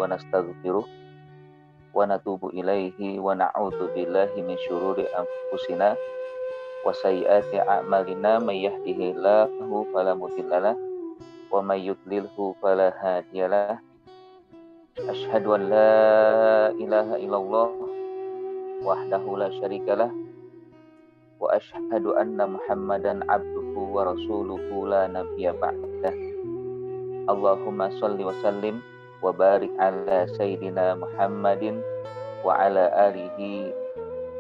wa nastaghfiruh wa natubu ilaihi wa na'udzu billahi min syururi anfusina wa sayyiati a'malina may yahdihillahu fala mudhillalah wa may yudlilhu fala hadiyalah. Asyhadu an la ilaha illallah wahdahu la syarikalah wa asyhadu anna Muhammadan abduhu wa rasuluhu la nabiyya ba'dah. Allahumma shalli wa sallim wa barik ala sayyidina Muhammadin wa ala alihi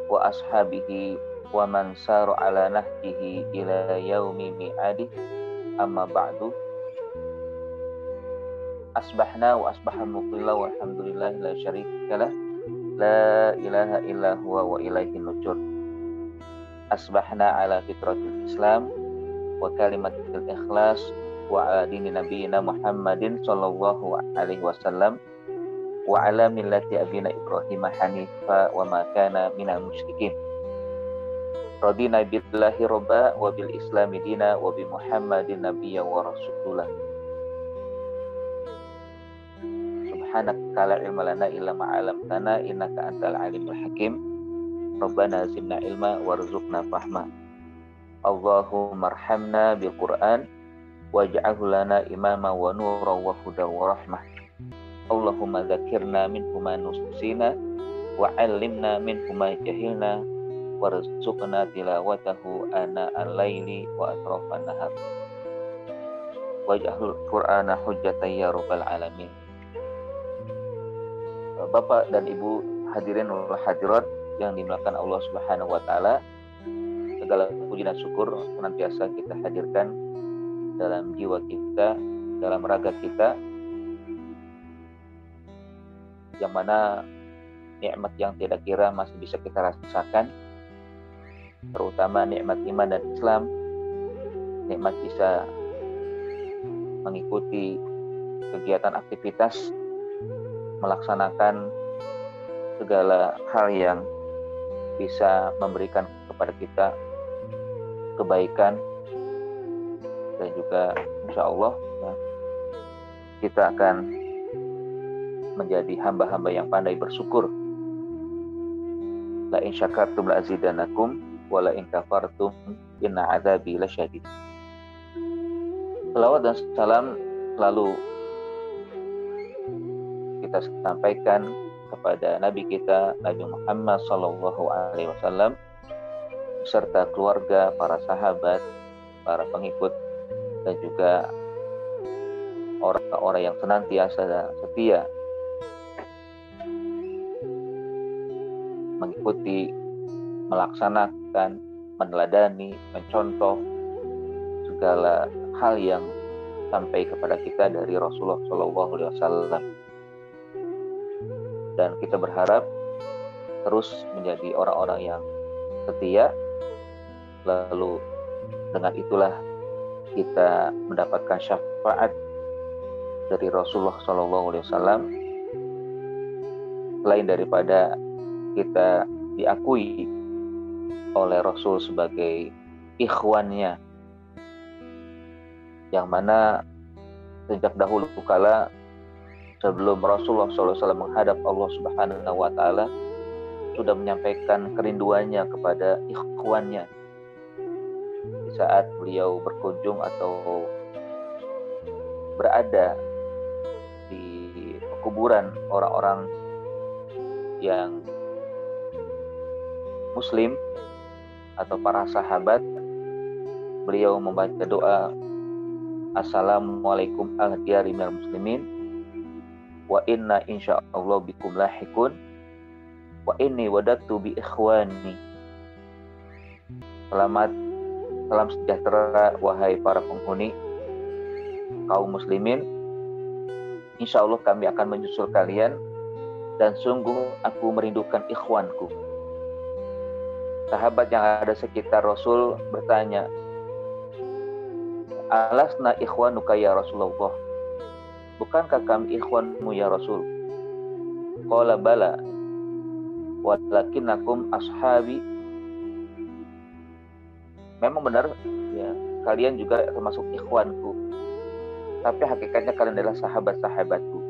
wa ashabihi wa man sara ala nahjihi ila yaumi mi'adih. Amma ba'du. Asbahna wa asbahal mulkillah walhamdulillahi la syarikalah la ilaha illa huwa wa ilaihi nusyur. Asbahna ala fitratil Islam wa kalimatil ikhlas wa ala dini nabiyina Muhammadin sallallahu alaihi wasallam wa ala millati abina Ibrahim hanifa wa ma kana minal musyrikin. Radina billahi robba wa bil islami dina wa bi Muhammadin nabiyya wa rasulah. Subhanaka la ilma lana illa ma 'allamtana innaka antal alimul hakim. Rabbana zidna ilma warzuqna fahma. Allahumma arhamna bil Qur'an waj'alhu lana imama wa nuran wa huda wa rahmah. Allahumma dzakirna minhu ma nusina wa 'allimna minhu ma jahilna warzuqna tilawatahu ana al-laili wa atrafan nahar. Waj'alul Qur'ana hujjatan ya rabbal alamin. Bapak dan Ibu hadirin wal hadirat yang dimuliakan Allah Subhanahu wa taala, segala puji dan syukur senantiasa kita hadirkan dalam jiwa kita, dalam raga kita, yang mana nikmat yang tidak kira masih bisa kita rasakan, terutama nikmat iman dan Islam, nikmat bisa mengikuti kegiatan aktivitas, melaksanakan segala hal yang bisa memberikan kepada kita kebaikan. Dan juga insya Allah ya, kita akan menjadi hamba-hamba yang pandai bersyukur. La in syakartum la azidanakum wa la in kafartum inna adzabi lasyadid. Selawat dan salam selalu kita sampaikan kepada Nabi kita, Nabi Muhammad SAW, beserta keluarga, para sahabat, para pengikut, dan juga orang-orang yang senantiasa setia mengikuti, melaksanakan, meneladani, mencontoh segala hal yang sampai kepada kita dari Rasulullah SAW. Dan kita berharap terus menjadi orang-orang yang setia, lalu dengan itulah kita mendapatkan syafaat dari Rasulullah SAW. Selain daripada kita diakui oleh Rasul sebagai ikhwannya, yang mana sejak dahulu kala sebelum Rasulullah SAW menghadap Allah Subhanahu wa taala sudah menyampaikan kerinduannya kepada ikhwannya di saat beliau berkunjung atau berada di kuburan orang-orang yang muslim atau para sahabat. Beliau membaca doa, Assalamualaikum ahli minal muslimin wa inna insyaallah bikum lahikun wa inni wadattu bi ikhwani. Selamat salam sejahtera wahai para penghuni kaum muslimin. Insya Allah kami akan menyusul kalian, dan sungguh aku merindukan ikhwanku. Sahabat yang ada sekitar Rasul bertanya, alasna ikhwanuka ya Rasulullah, bukankah kami ikhwanmu ya Rasul? Qala bala walakinnakum ashabi. Memang benar ya, kalian juga termasuk ikhwanku, tapi hakikatnya kalian adalah sahabat-sahabatku.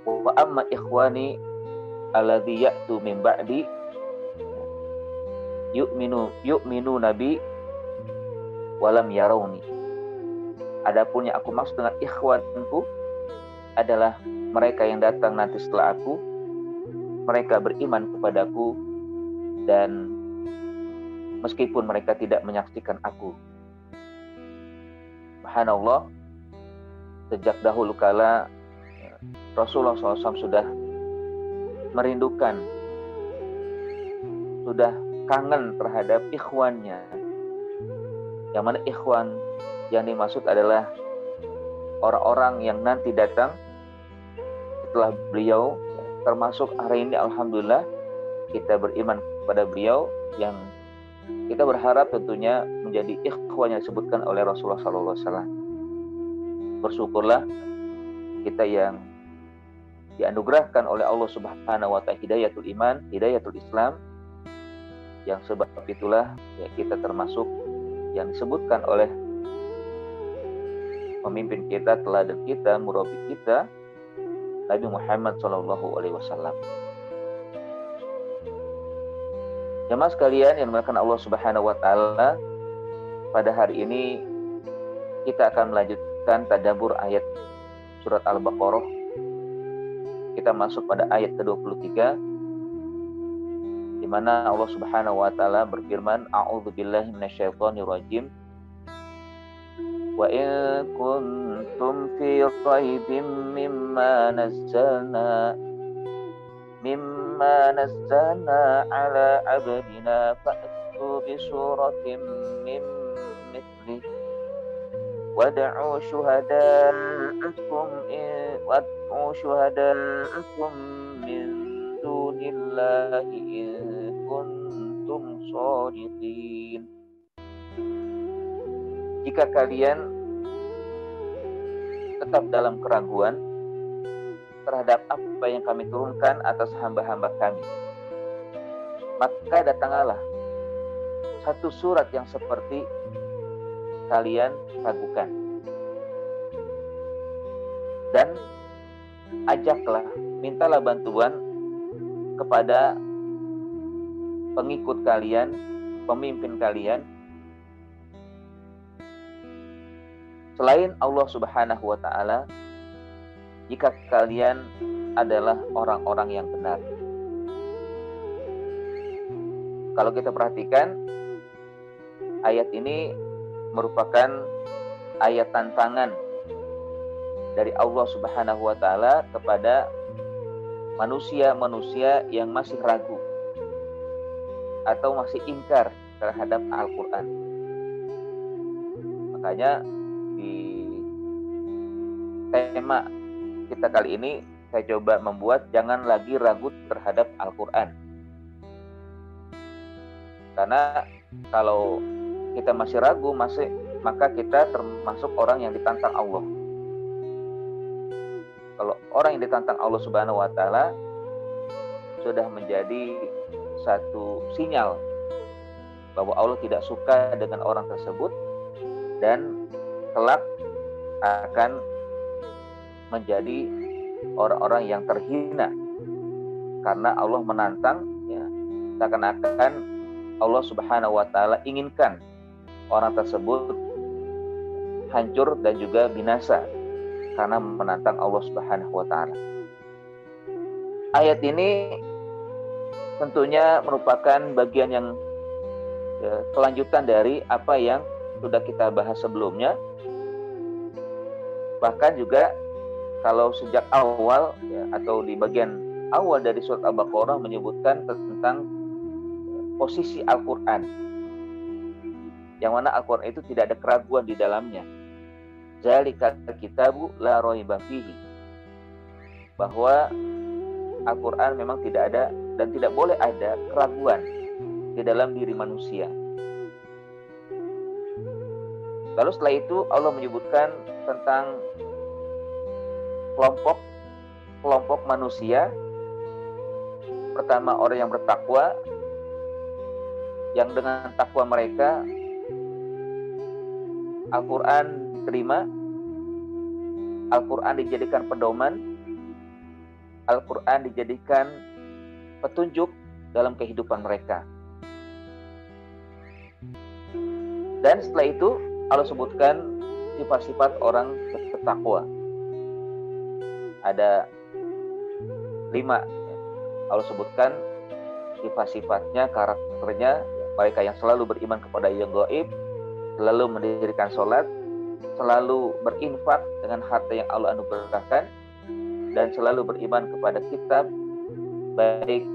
Wa amma ikhwani alladhi ya'tu min ba'di yu'minu nabi walam yarawni. Adapun yang aku maksud dengan ikhwanku adalah mereka yang datang nanti setelah aku, mereka beriman kepadaku dan meskipun mereka tidak menyaksikan aku. Subhanallah, sejak dahulu kala Rasulullah SAW sudah merindukan, sudah kangen terhadap ikhwannya. Yang mana ikhwan yang dimaksud adalah orang-orang yang nanti datang setelah beliau, termasuk hari ini alhamdulillah kita beriman kepada beliau, yang kita berharap tentunya menjadi ikhwan yang disebutkan oleh Rasulullah SAW. Bersyukurlah kita yang dianugerahkan oleh Allah Subhanahu wa Ta'ala hidayatul iman, hidayatul Islam, yang sebab itulah ya kita termasuk yang disebutkan oleh pemimpin kita, teladan kita, murabi kita, Nabi Muhammad SAW. Jemaah sekalian yang dimuliakan Allah Subhanahu wa Ta'ala, pada hari ini kita akan melanjutkan tadabbur ayat surat Al-Baqarah. Kita masuk pada ayat ke-23 di mana Allah Subhanahu wa Ta'ala berfirman, a'udzubillahi minasyaitonirrajim. Wa in kuntum fi raibin mimma nazzalna ala abdina fa'tu bi suratin min mithlihi wad'u syuhada'akum min dunillahi in kuntum shadiqin. Jika kalian tetap dalam keraguan terhadap apa yang kami turunkan atas hamba-hamba kami, maka datanglah satu surat yang seperti kalian ragukan, dan ajaklah, mintalah bantuan kepada pengikut kalian, pemimpin kalian selain Allah Subhanahu wa Ta'ala, jika kalian adalah orang-orang yang benar. Kalau kita perhatikan, ayat ini merupakan ayat tantangan dari Allah Subhanahu wa Ta'ala kepada manusia-manusia yang masih ragu atau masih ingkar terhadap Al-Quran. Makanya di tema kita kali ini saya coba membuat jangan lagi ragu terhadap Al-Quran. Karena kalau kita masih ragu, maka kita termasuk orang yang ditantang Allah. Kalau orang yang ditantang Allah Subhanahu wa Ta'ala sudah menjadi satu sinyal bahwa Allah tidak suka dengan orang tersebut dan kelak akan menjadi orang-orang yang terhina karena Allah menantang, ya, seakan-akan Allah Subhanahu wa Ta'ala inginkan orang tersebut hancur dan juga binasa karena menantang Allah Subhanahu wa Ta'ala. Ayat ini tentunya merupakan bagian yang kelanjutan dari apa yang sudah kita bahas sebelumnya. Bahkan juga kalau sejak awal ya, atau di bagian awal dari surat Al-Baqarah menyebutkan tentang posisi Al-Quran. yang mana Al-Quran itu tidak ada keraguan di dalamnya. Zalikal kitabu la raiba fihi, bahwa Al-Quran memang tidak ada dan tidak boleh ada keraguan di dalam diri manusia. Lalu setelah itu Allah menyebutkan tentang kelompok manusia. Pertama, orang yang bertakwa, yang dengan takwa mereka Al-Quran diterima, Al-Quran dijadikan pedoman, Al-Quran dijadikan petunjuk dalam kehidupan mereka. Dan setelah itu Allah sebutkan sifat-sifat orang bertakwa. Ada 5. Allah sebutkan sifat-sifatnya, karakternya. Mereka yang selalu beriman kepada yang gaib, selalu mendirikan sholat, selalu berinfak dengan harta yang Allah anugerahkan, dan selalu beriman kepada kitab, baik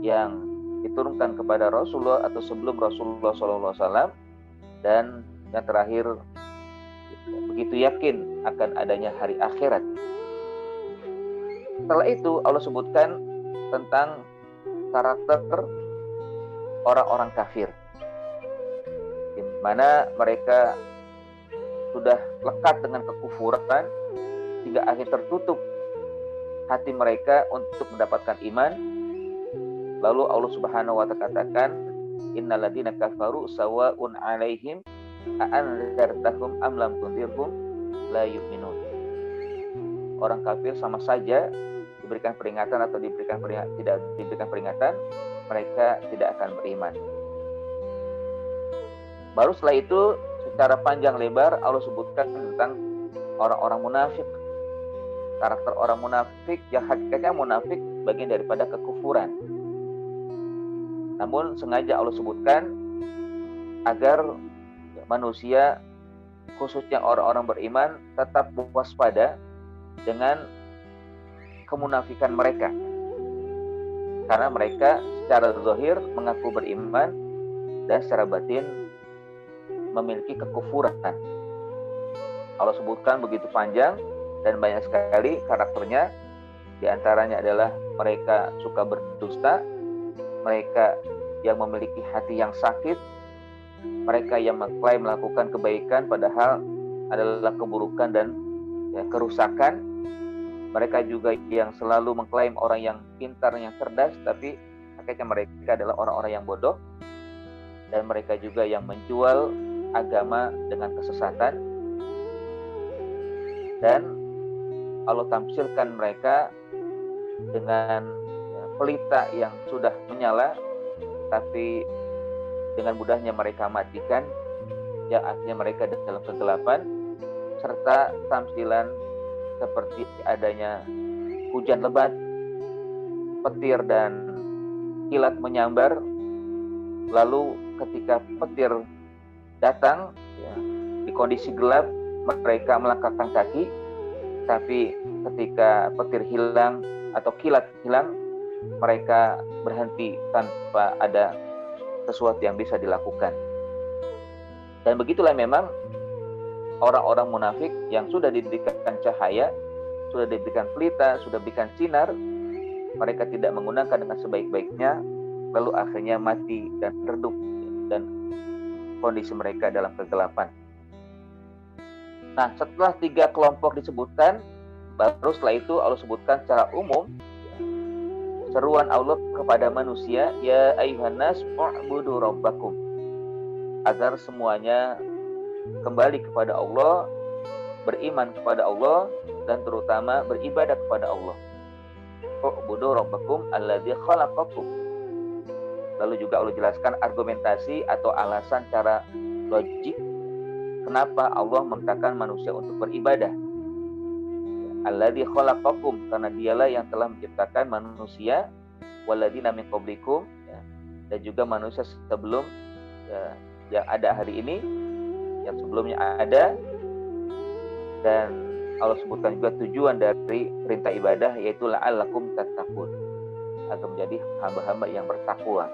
yang diturunkan kepada Rasulullah atau sebelum Rasulullah SAW, dan yang terakhir begitu yakin akan adanya hari akhirat. Setelah itu Allah sebutkan tentang karakter orang-orang kafir, di mana mereka sudah lekat dengan kekufuran sehingga akhirnya tertutup hati mereka untuk mendapatkan iman. Lalu Allah Subhanahu wa ta'ala katakan, innal ladzina kafaru sawa'un 'alaihim a'anzartahum am lam tunzirhum la yu'minun. Orang kafir sama saja diberikan peringatan atau tidak diberikan peringatan, mereka tidak akan beriman. Baru setelah itu secara panjang lebar Allah sebutkan tentang orang-orang munafik. Karakter orang munafik yang hakikatnya munafik bagian daripada kekufuran. Namun sengaja Allah sebutkan agar manusia, khususnya orang-orang beriman, tetap waspada dengan kemunafikan mereka. Karena mereka secara zahir mengaku beriman dan secara batin memiliki kekufuran. Allah sebutkan begitu panjang dan banyak sekali karakternya. Di antaranya adalah mereka suka berdusta, mereka yang memiliki hati yang sakit, mereka yang mengklaim melakukan kebaikan padahal adalah keburukan dan kerusakan. Mereka juga yang selalu mengklaim orang yang pintar, yang cerdas, tapi akhirnya mereka adalah orang-orang yang bodoh. Dan mereka juga yang menjual agama dengan kesesatan. Dan Allah tampilkan mereka dengan pelita yang sudah menyala, tapi dengan mudahnya mereka matikan, yang akhirnya mereka dalam kegelapan, serta tampilan seperti adanya hujan lebat, petir dan kilat menyambar. Lalu ketika petir datang, di kondisi gelap mereka melangkahkan kaki, tapi ketika petir hilang atau kilat hilang, mereka berhenti tanpa ada sesuatu yang bisa dilakukan. Dan begitulah memang orang-orang munafik yang sudah diberikan cahaya, sudah diberikan pelita, sudah diberikan sinar, mereka tidak menggunakan dengan sebaik-baiknya, lalu akhirnya mati dan redup dan kondisi mereka dalam kegelapan. Nah, setelah 3 kelompok disebutkan, baru setelah itu Allah sebutkan secara umum seruan Allah kepada manusia, ya ayyuhan nas u'budu rabbakum, agar semuanya kembali kepada Allah, beriman kepada Allah, dan terutama beribadah kepada Allah. U'budu rabbakum alladzi khalaqakum. Lalu juga Allah jelaskan argumentasi atau alasan cara logik kenapa Allah memerintahkan manusia untuk beribadah. Alladzi khalaqakum, karena dialah yang telah menciptakan manusia, walladzina min qablikum, dan juga manusia sebelum yang ada hari ini, yang sebelumnya ada. Dan Allah sebutkan juga tujuan dari perintah ibadah, yaitu la'allakum tattaqun, agar menjadi hamba-hamba yang bertakwa.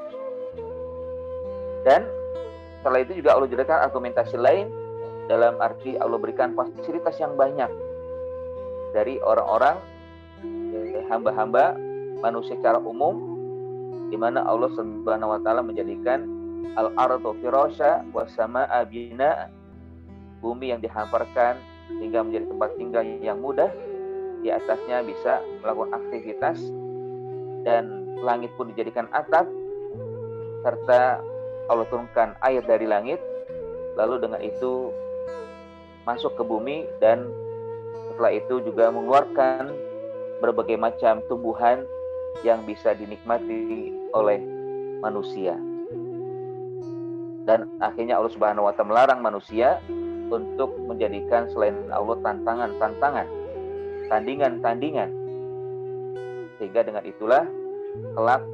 Dan setelah itu juga Allah jadikan argumentasi lain, dalam arti Allah berikan fasilitas yang banyak dari orang-orang, hamba-hamba manusia secara umum, di mana Allah Subhanahu wa taala menjadikan al-ardu firasya was samaa binaa, bumi yang dihamparkan sehingga menjadi tempat tinggal yang mudah, di atasnya bisa melakukan aktivitas, dan langit pun dijadikan atap, serta Allah turunkan air dari langit, lalu dengan itu masuk ke bumi, dan setelah itu juga mengeluarkan berbagai macam tumbuhan yang bisa dinikmati oleh manusia. Dan akhirnya Allah Subhanahu wa taala melarang manusia untuk menjadikan selain Allah tantangan-tantangan, tandingan-tandingan. Sehingga dengan itulah kelak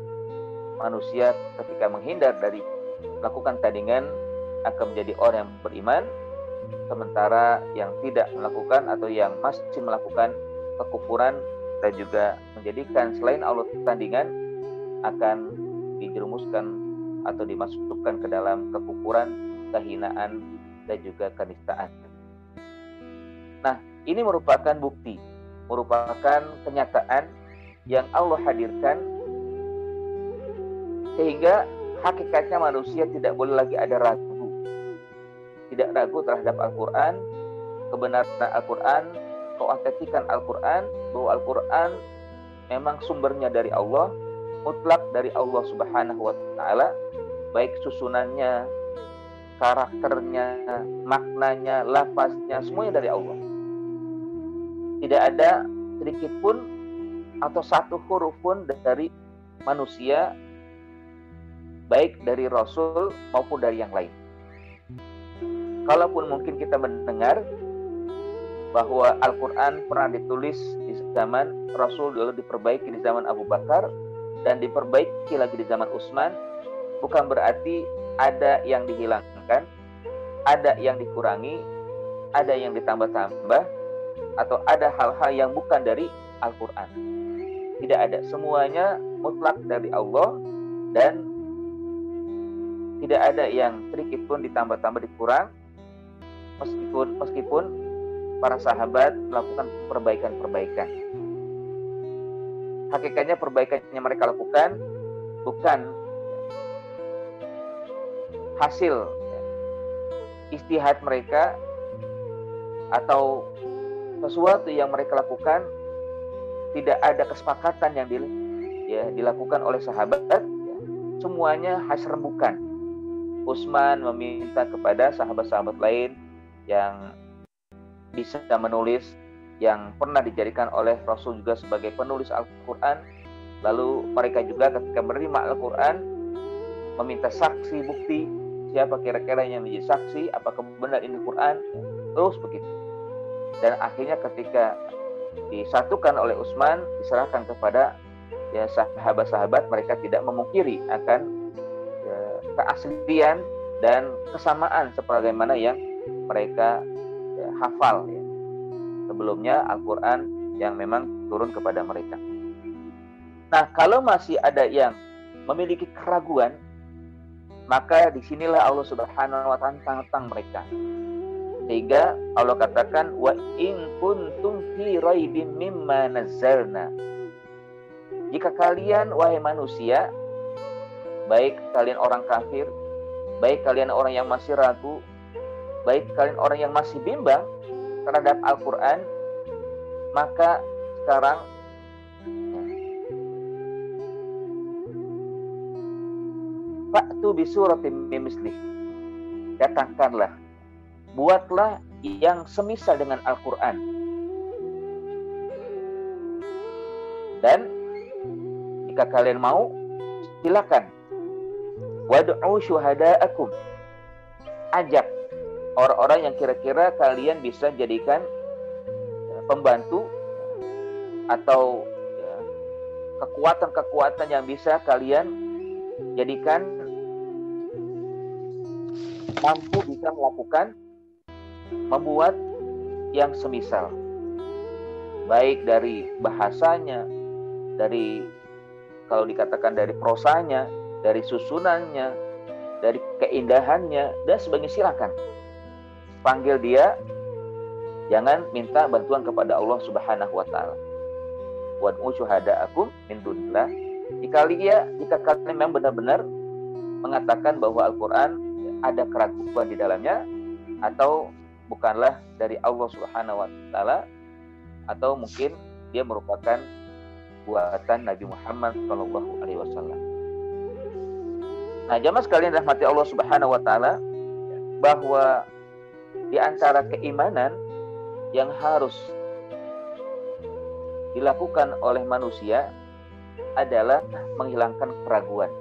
manusia ketika menghindar dari melakukan tandingan akan menjadi orang yang beriman, sementara yang tidak melakukan atau yang masih melakukan kekufuran dan juga menjadikan selain Allah tandingan akan dijerumuskan atau dimasukkan ke dalam kekufuran, kehinaan, dan juga kenistaan. Nah, ini merupakan bukti, merupakan kenyataan yang Allah hadirkan, sehingga hakikatnya manusia tidak boleh lagi ada ragu. Tidak ragu terhadap Al-Quran, kebenaran Al-Quran, keautentikan Al-Quran, bahwa Al-Quran memang sumbernya dari Allah, mutlak dari Allah Subhanahu wa taala, baik susunannya, karakternya, maknanya, lafaznya, semuanya dari Allah. Tidak ada sedikit pun atau satu huruf pun dari manusia, baik dari Rasul maupun dari yang lain. Kalaupun mungkin kita mendengar bahwa Al-Quran pernah ditulis di zaman Rasul, lalu diperbaiki di zaman Abu Bakar, dan diperbaiki lagi di zaman Utsman, bukan berarti ada yang dihilangkan, ada yang dikurangi, ada yang ditambah-tambah, atau ada hal-hal yang bukan dari Al-Quran. Tidak ada, semuanya mutlak dari Allah, dan tidak ada yang sedikit pun ditambah-tambah, dikurang, meskipun para sahabat melakukan perbaikan-perbaikan. Hakikatnya perbaikan yang mereka lakukan bukan hasil ijtihad mereka atau sesuatu yang mereka lakukan, tidak ada kesepakatan yang dilakukan oleh sahabat, semuanya hasil rembukan. Utsman meminta kepada sahabat-sahabat lain yang bisa menulis, yang pernah dijadikan oleh Rasul juga sebagai penulis Al-Quran. Lalu mereka juga ketika menerima Al-Quran meminta saksi bukti, siapa kira-kira yang menjadi saksi, apakah benar ini Quran, terus begitu. Dan akhirnya ketika disatukan oleh Utsman, diserahkan kepada sahabat-sahabat, mereka tidak memungkiri akan keaslian dan kesamaan sebagaimana yang mereka hafal sebelumnya Al-Quran yang memang turun kepada mereka. Nah, kalau masih ada yang memiliki keraguan, maka disinilah Allah Subhanahu wa taala tantang mereka. Sehingga Allah katakan, wa in kuntum fi raibin mimma nazzalna. Jika kalian, wahai manusia, baik kalian orang kafir, baik kalian orang yang masih ragu, baik kalian orang yang masih bimbang terhadap Al-Quran, maka sekarang fa'tu bi suratin min mislih, datangkanlah, buatlah yang semisal dengan Al-Quran, dan jika kalian mau, silakan wad'u syuhada'akum, ajak orang-orang yang kira-kira kalian bisa jadikan pembantu atau kekuatan-kekuatan yang bisa kalian jadikan mampu bisa melakukan, membuat yang semisal, baik dari bahasanya, dari kalau dikatakan dari prosanya, dari susunannya, dari keindahannya dan sebagainya, silakan panggil dia. Jangan minta bantuan kepada Allah Subhanahu wa taala. Wad'u syuhada'akum min dunillah. Jika kalian memang benar-benar mengatakan bahwa Al-Qur'an ada keraguan di dalamnya, atau bukanlah dari Allah Subhanahu wa taala, atau mungkin dia merupakan buatan Nabi Muhammad sallallahu alaihi wasallam. Nah, jamaah sekalian rahmati Allah Subhanahu wa taala, bahwa di antara keimanan yang harus dilakukan oleh manusia adalah menghilangkan keraguan.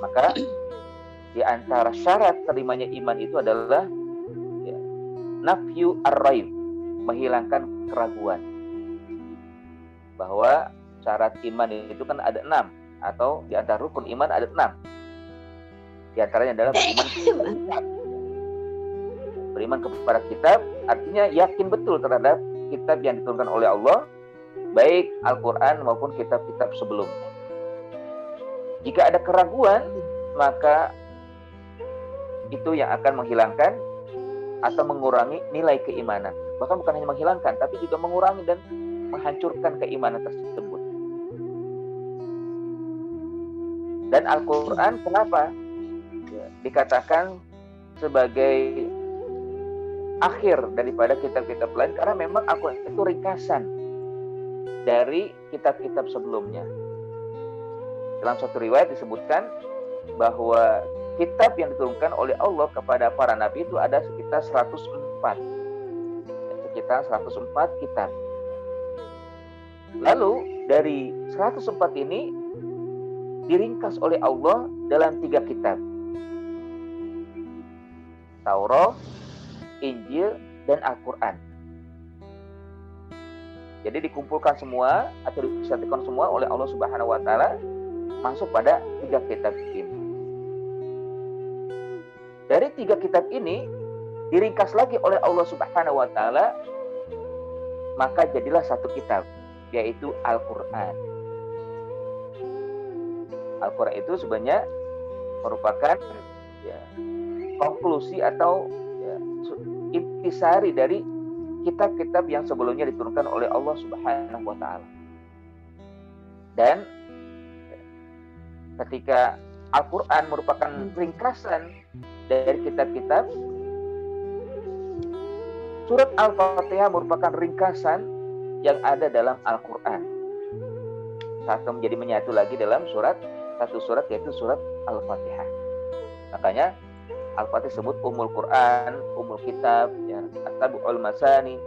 Maka di antara syarat terimanya iman itu adalah nafyu ar-raib, menghilangkan keraguan. Bahwa syarat iman itu kan ada 6, atau di antara rukun iman ada 6. Di antaranya adalah beriman kepada kitab, artinya yakin betul terhadap kitab yang diturunkan oleh Allah, baik Al-Quran maupun kitab-kitab sebelumnya. Jika ada keraguan, maka itu yang akan menghilangkan atau mengurangi nilai keimanan. Bahkan bukan hanya menghilangkan, tapi juga mengurangi dan menghancurkan keimanan tersebut. Dan Al-Quran kenapa dikatakan sebagai akhir daripada kitab-kitab lain? Karena memang Al-Quran itu ringkasan dari kitab-kitab sebelumnya. Dalam suatu riwayat disebutkan bahwa kitab yang diturunkan oleh Allah kepada para nabi itu ada sekitar 104. Sekitar 104 kitab. Lalu dari 104 ini diringkas oleh Allah dalam 3 kitab. Taurat, Injil, dan Al-Quran. Jadi dikumpulkan semua atau disatukan semua oleh Allah Subhanahu wa taala masuk pada 3 kitab ini. Dari 3 kitab ini diringkas lagi oleh Allah Subhanahu wa taala, maka jadilah 1 kitab, yaitu Al-Quran. Al-Quran itu sebenarnya merupakan konklusi atau intisari dari kitab-kitab yang sebelumnya diturunkan oleh Allah Subhanahu wa taala. Dan ketika Al-Quran merupakan ringkasan dari kitab-kitab, surat Al-Fatihah merupakan ringkasan yang ada dalam Al-Quran. Satu menjadi menyatu lagi dalam satu surat, yaitu surat Al-Fatihah. Makanya Al-Fatihah disebut Ummul Quran, Ummul Kitab, At-Tabu'ul Masani.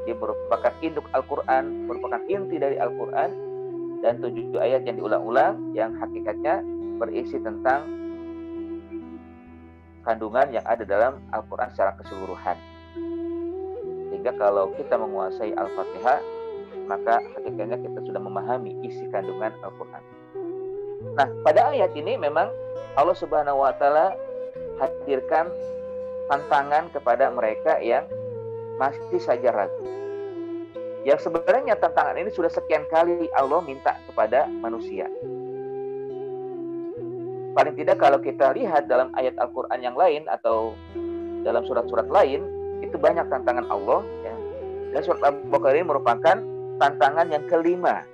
Dia merupakan induk Al-Quran, merupakan inti dari Al-Quran, dan 7 ayat yang diulang-ulang yang hakikatnya berisi tentang kandungan yang ada dalam Al-Quran secara keseluruhan. Sehingga kalau kita menguasai Al-Fatihah, maka hakikatnya kita sudah memahami isi kandungan Al-Quran. Nah, pada ayat ini memang Allah Subhanahu wa taala hadirkan tantangan kepada mereka yang masih saja ragu. Yang sebenarnya tantangan ini sudah sekian kali Allah minta kepada manusia. Paling tidak kalau kita lihat dalam ayat Al-Quran yang lain atau dalam surat-surat lain, itu banyak tantangan Allah. Dan surat Al-Baqarah ini merupakan tantangan yang kelima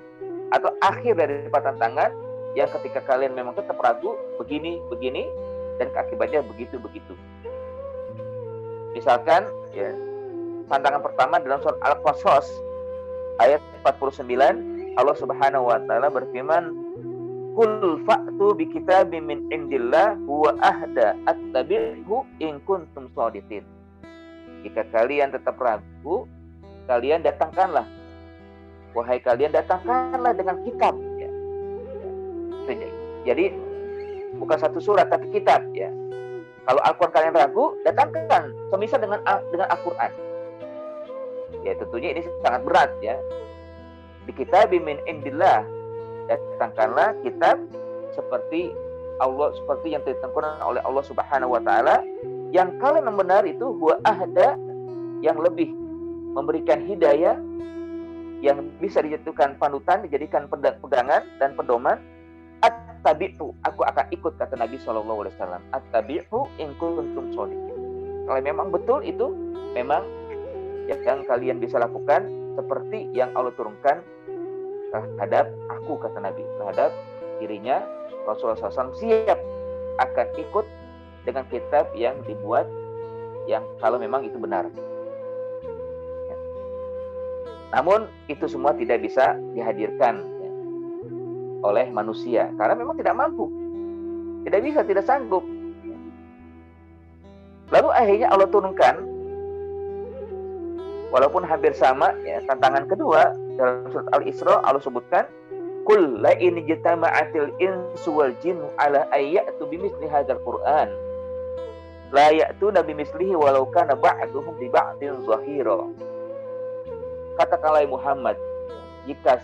atau akhir dari tantangan yang ketika kalian memang tetap ragu, begini, dan akibatnya begitu. Misalkan tantangan pertama dalam surat Al-Qasas ayat 49, Allah Subhanahu wa taala berfirman, "Qul fa'tu bi kitabim min indillah huwa ahda attabi'hu in kuntum shadiqin." Jika kalian tetap ragu, kalian datangkanlah. Wahai kalian, datangkanlah dengan kitab. Jadi bukan satu surat tapi kitab. Kalau Al-Quran kalian ragu, datangkan semisal dengan Al-Quran. Tentunya ini sangat berat. Di kitabim min indillah, datangkanlah kitab seperti yang ditentukan oleh Allah Subhanahu wa taala, yang kalian membenar itu huwa ahda, yang lebih memberikan hidayah, yang bisa dijatuhkan panutan, dijadikan pegangan dan pedoman, attabi'u, aku akan ikut, kata Nabi SAW. Attabi'u in kuntum shodiqin. Kalau memang betul itu memang yang kalian bisa lakukan seperti yang Allah turunkan terhadap aku, kata Nabi, terhadap dirinya Rasulullah SAW siap akan ikut dengan kitab yang dibuat, yang kalau memang itu benar. Ya. Namun itu semua tidak bisa dihadirkan oleh manusia karena memang tidak mampu, tidak bisa, tidak sanggup. Lalu akhirnya Allah turunkan, walaupun hampir sama ya, tantangan kedua dalam surat Al-Isra. Allah sebutkan, qul la in jitama'atil insu wal jinnu ala ayyatu bimithli hadzal qur'an la ya'tuna bimithlihi walau kana ba'duhum li ba'din zahira. Katakanlah Muhammad, jika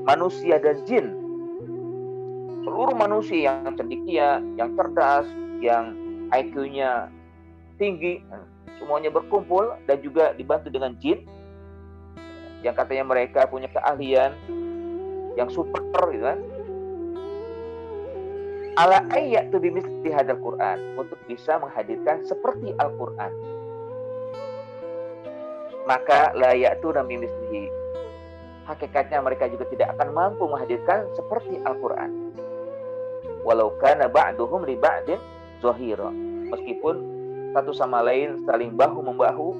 manusia dan jin, seluruh manusia yang cendekia, yang cerdas, yang IQ-nya tinggi, semuanya berkumpul dan juga dibantu dengan jin yang katanya mereka punya keahlian yang super gitu kan. Ala ayyatu bimithli hadzal Qur'an, untuk bisa menghadirkan seperti Al-Qur'an. Maka la ya'tuna bimithlihi, hakikatnya mereka juga tidak akan mampu menghadirkan seperti Al-Quran. Walau kana ba'duhum li ba'din zahira, meskipun satu sama lain saling bahu-membahu,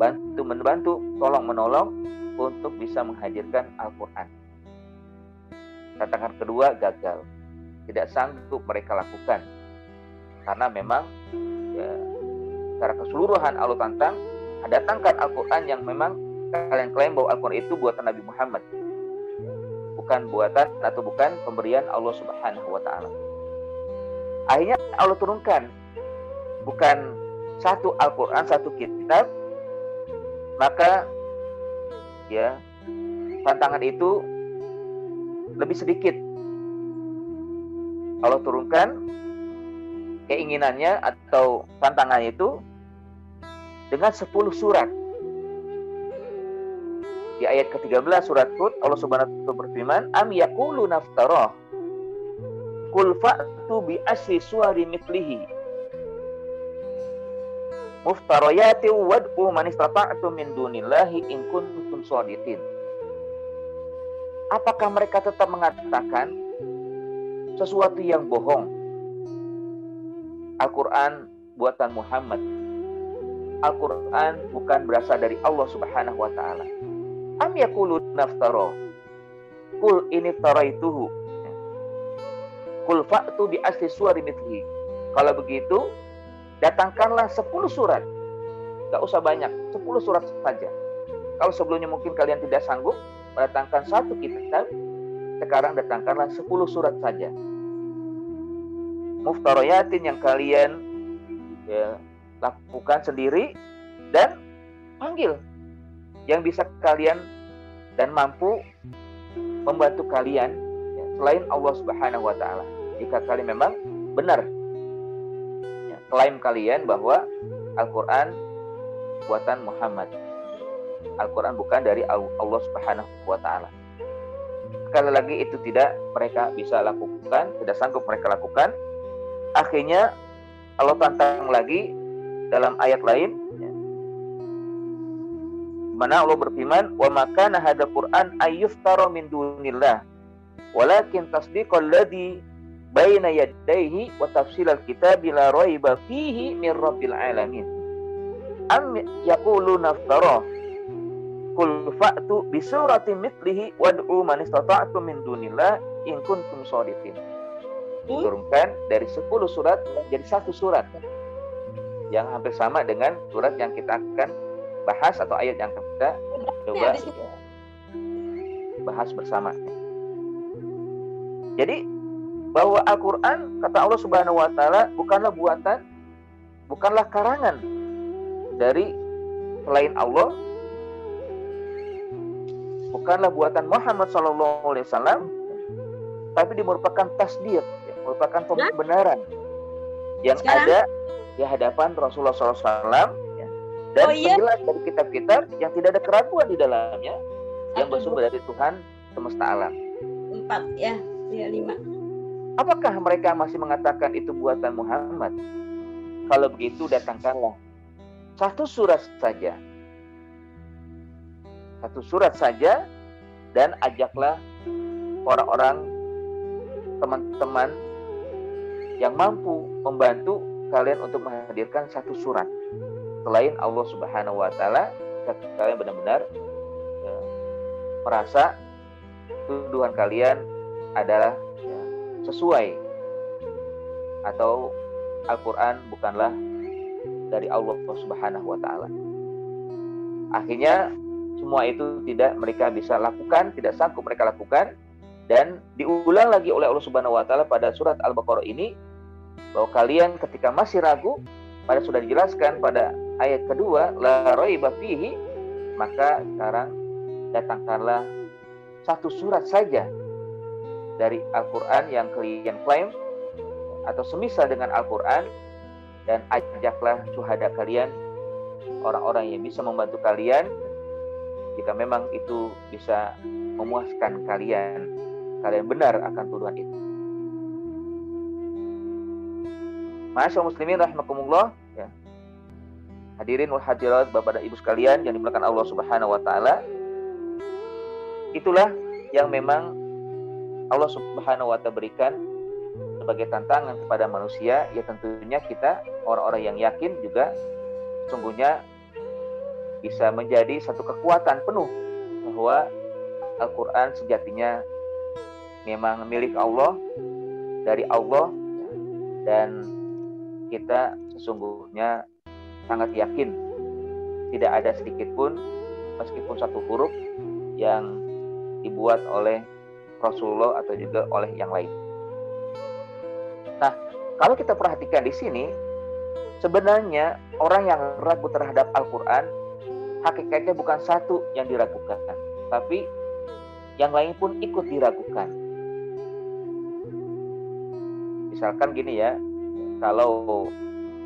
bantu-membantu, tolong-menolong untuk bisa menghadirkan Al-Quran. Tantangan kedua gagal, tidak sanggup mereka lakukan. Karena memang ya, secara keseluruhan Allah tantang, datangkan Al-Quran yang memang kalian klaim bahwa Al-Quran itu buatan Nabi Muhammad, bukan buatan atau bukan pemberian Allah Subhanahu wa Ta'ala. Akhirnya Allah turunkan bukan satu Al-Quran, satu kitab, maka ya tantangan itu lebih sedikit. Allah turunkan keinginannya atau tantangannya itu dengan 10 surat. Di ayat ke-13 surat Hud, Allah Subhanahu wa ta'ala berfirman, am yaquluna naftarah qul fa'tu bi asri suwari mithlihi muftarayati wad'u man istata'tum min dunillahi in kuntum shadiqin. Apakah mereka tetap mengatakan sesuatu yang bohong? Al-Quran buatan Muhammad, Al-Quran bukan berasal dari Allah Subhanahu wa ta'ala. Am yaqulun naftara qul ini taraituhu qul fa'tu bi asli suwari mithlihi. Kalau begitu datangkanlah 10 surat, gak usah banyak, 10 surat saja. Kalau sebelumnya mungkin kalian tidak sanggup mendatangkan satu kitab, sekarang datangkanlah 10 surat saja, muftarayatin, yang kalian ya, lakukan sendiri, dan panggil yang bisa kalian dan mampu membantu kalian ya, selain Allah Subhanahu wa ta'ala. Jika kalian memang benar ya, klaim kalian bahwa Al-Quran buatan Muhammad, Al-Quran bukan dari Allah Subhanahu wa ta'ala. Sekali lagi itu tidak mereka bisa lakukan, tidak sanggup mereka lakukan. Akhirnya Allah tantang lagi dalam ayat lain, mana Allah berfirman, wa makana hadzal Qur'an ayyuftara min dunillah walakin tasdiqal ladzi baina yadayhi wa tafsilal kitabi la raiba fihi min rabbil alamin. Am yaquluna naftara qul fa'tu bi suratin mithlihi wad'u man istata'tum min dunillah in kuntum shadiqin. Diturunkan dari 10 surat jadi 1 surat yang hampir sama dengan surat yang kita akan bahas atau ayat yang kita coba bahas bersama. Jadi bahwa Al-Quran, kata Allah Subhanahu wa ta'ala, bukanlah buatan, bukanlah karangan dari selain Allah, bukanlah buatan Muhammad SAW, tapi merupakan tasdiq, merupakan pembenaran yang ada di hadapan Rasulullah SAW, dan penjelas dari kitab-kitab yang tidak ada keraguan di dalamnya, yang bersumber dari Tuhan semesta alam. 4 ya, 5. Apakah mereka masih mengatakan itu buatan Muhammad? Kalau begitu datangkanlah satu surat saja. Satu surat saja, dan ajaklah orang-orang, teman-teman yang mampu membantu kalian untuk menghadirkan satu surat selain Allah Subhanahu wa taala. Kalian benar-benar merasa tuduhan kalian adalah sesuai, atau Al-Quran bukanlah dari Allah Subhanahu wa taala. Akhirnya semua itu tidak mereka bisa lakukan, tidak sanggup mereka lakukan, dan diulang lagi oleh Allah Subhanahu wa taala pada surat Al-Baqarah ini bahwa kalian ketika masih ragu, pada sudah dijelaskan pada ayat kedua, la raiba fihi, maka sekarang datangkanlah satu surat saja dari Al-Quran yang kalian klaim atau semisal dengan Al-Quran, dan ajaklah syuhada kalian, orang-orang yang bisa membantu kalian jika memang itu bisa memuaskan kalian benar akan tuduhan itu. Ma'asyiral muslimin rahimakumullah, ya. Hadirin wal hadirat, Bapak dan Ibu sekalian yang dimuliakan Allah Subhanahu wa taala. Itulah yang memang Allah Subhanahu wa taala berikan sebagai tantangan kepada manusia, ya tentunya kita orang-orang yang yakin juga sesungguhnya bisa menjadi satu kekuatan penuh bahwa Al-Quran sejatinya memang milik Allah, dari Allah, dan kita sesungguhnya sangat yakin tidak ada sedikit pun, meskipun satu huruf, yang dibuat oleh Rasulullah atau juga oleh yang lain. Nah, kalau kita perhatikan di sini, sebenarnya orang yang ragu terhadap Al-Quran, hakikatnya bukan satu yang diragukan, tapi yang lain pun ikut diragukan. Misalkan gini ya, kalau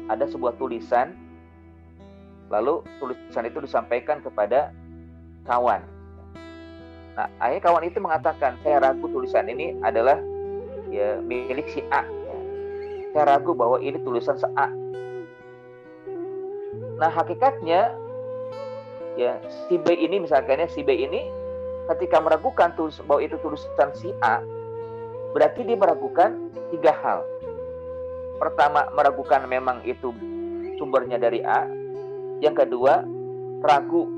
ada sebuah tulisan, lalu tulisan itu disampaikan kepada kawan. Nah, akhirnya kawan itu mengatakan, saya ragu tulisan ini adalah ya milik si A. Saya ragu bahwa ini tulisan si A. Nah, hakikatnya ya si B ini, misalkannya si B ini ketika meragukan bahwa itu tulisan si A, berarti dia meragukan tiga hal. Pertama, meragukan memang itu sumbernya dari A. Yang kedua, ragu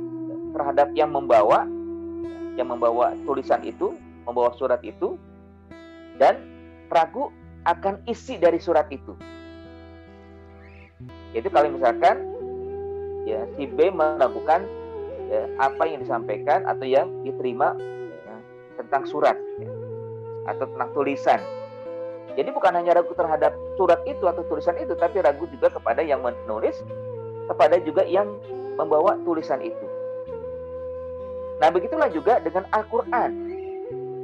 terhadap yang membawa tulisan itu, membawa surat itu, dan ragu akan isi dari surat itu. Yaitu kalau misalkan ya si B meragukan ya, apa yang disampaikan atau yang diterima ya, tentang surat ya, atau tentang tulisan. Jadi bukan hanya ragu terhadap surat itu atau tulisan itu, tapi ragu juga kepada yang menulis, kepada juga yang membawa tulisan itu. Nah, begitulah juga dengan Al-Quran.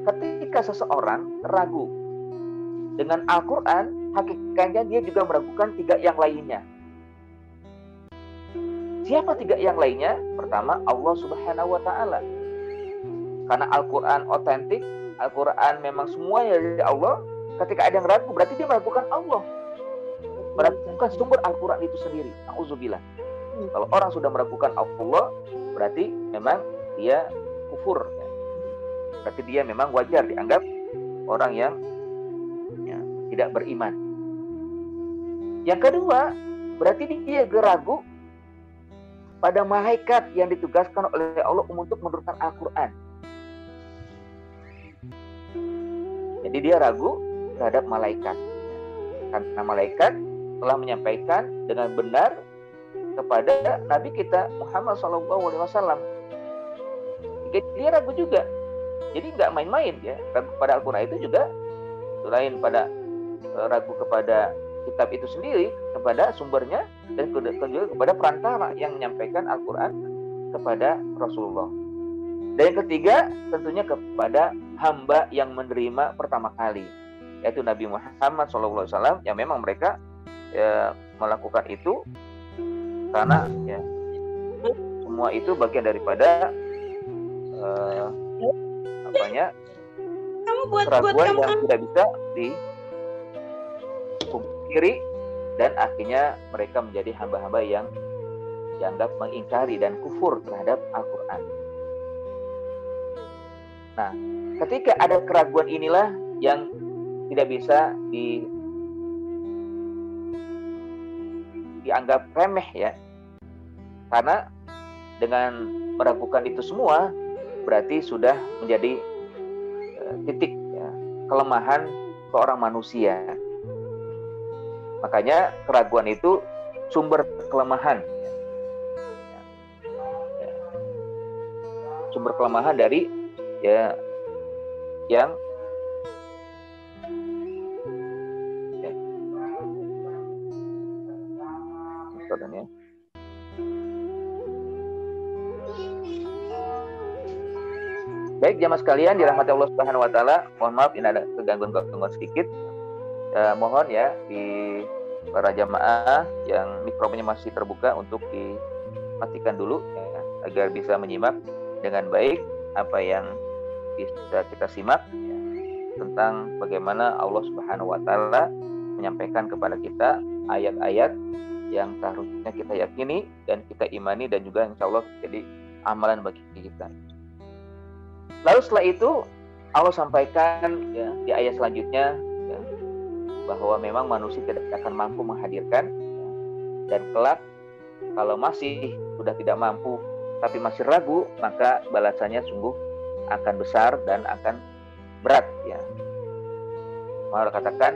Ketika seseorang ragu dengan Al-Quran, hakikatnya dia juga meragukan tiga yang lainnya. Siapa tiga yang lainnya? Pertama, Allah Subhanahu wa taala. Karena Al-Quran otentik, Al-Quran memang semuanya dari Allah. Ketika ada yang ragu, berarti dia meragukan Allah, meragukan sumber Al-Quran itu sendiri. Na'udzubillah. Kalau orang sudah meragukan Allah, berarti memang dia kufur. Berarti dia memang wajar dianggap orang yang ya, tidak beriman. Yang kedua, berarti dia ragu pada malaikat yang ditugaskan oleh Allah untuk menurunkan Al-Quran. Jadi dia ragu terhadap malaikat, karena malaikat telah menyampaikan dengan benar kepada Nabi kita Muhammad SAW. Jadi dia ragu juga. Jadi nggak main-main ya, ragu pada Al-Quran itu juga selain pada ragu kepada kitab itu sendiri, kepada sumbernya, dan juga kepada perantara yang menyampaikan Al-Quran kepada Rasulullah. Dan yang ketiga, tentunya kepada hamba yang menerima pertama kali, yaitu Nabi Muhammad SAW, yang memang mereka ya, melakukan itu karena ya, semua itu bagian daripada keraguan yang tidak bisa diri, dan akhirnya mereka menjadi hamba-hamba yang dianggap mengingkari dan kufur terhadap Al-Quran. Nah, ketika ada keraguan inilah yang tidak bisa dianggap remeh ya. Karena dengan meragukan itu semua berarti sudah menjadi titik ya, kelemahan seorang manusia. Makanya keraguan itu sumber kelemahan. Sumber kelemahan dari ya yang ya. Baik jamaah sekalian dirahmati Allah Subhanahu wa taala, mohon maaf ini ada kegangguan sedikit. Mohon ya di para jamaah yang mikrofonnya masih terbuka untuk dimatikan dulu ya, agar bisa menyimak dengan baik apa yang bisa kita simak ya, tentang bagaimana Allah Subhanahu wa taala menyampaikan kepada kita ayat-ayat yang seharusnya kita yakini dan kita imani dan juga insya Allah jadi amalan bagi kita. Lalu setelah itu Allah sampaikan ya, di ayat selanjutnya ya, bahwa memang manusia tidak akan mampu menghadirkan ya, dan kelak kalau masih sudah tidak mampu tapi masih ragu, maka balasannya sungguh akan besar dan akan berat ya. Allah katakan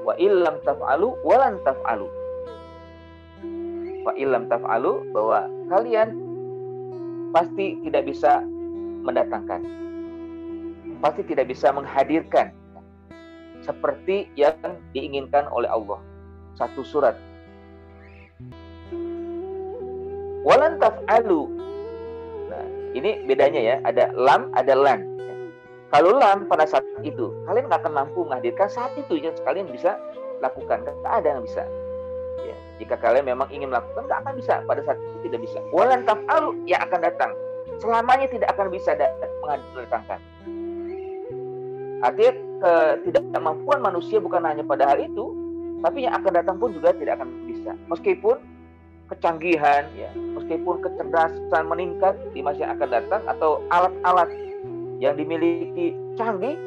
wa illam taf'alu walan taf'alu. Wa illam taf'alu, bahwa kalian pasti tidak bisa mendatangkan, pasti tidak bisa menghadirkan seperti yang diinginkan oleh Allah. Satu surat. Walan taf'alu. Nah, ini bedanya ya, ada lam, ada lan. Kalau lam pada saat itu, kalian nggak akan mampu menghadirkan saat itu yang kalian bisa lakukan. Nggak ada yang bisa. Ya, jika kalian memang ingin melakukan, nggak akan bisa. Pada saat itu tidak bisa. Walan taf'alu, yang akan datang selamanya tidak akan bisa mendatangkan. Artinya ketidakmampuan manusia bukan hanya pada hal itu, tapi yang akan datang pun juga tidak akan bisa. Meskipun kecanggihan, ya, meskipun kecerdasan meningkat di masa yang akan datang atau alat-alat yang dimiliki canggih,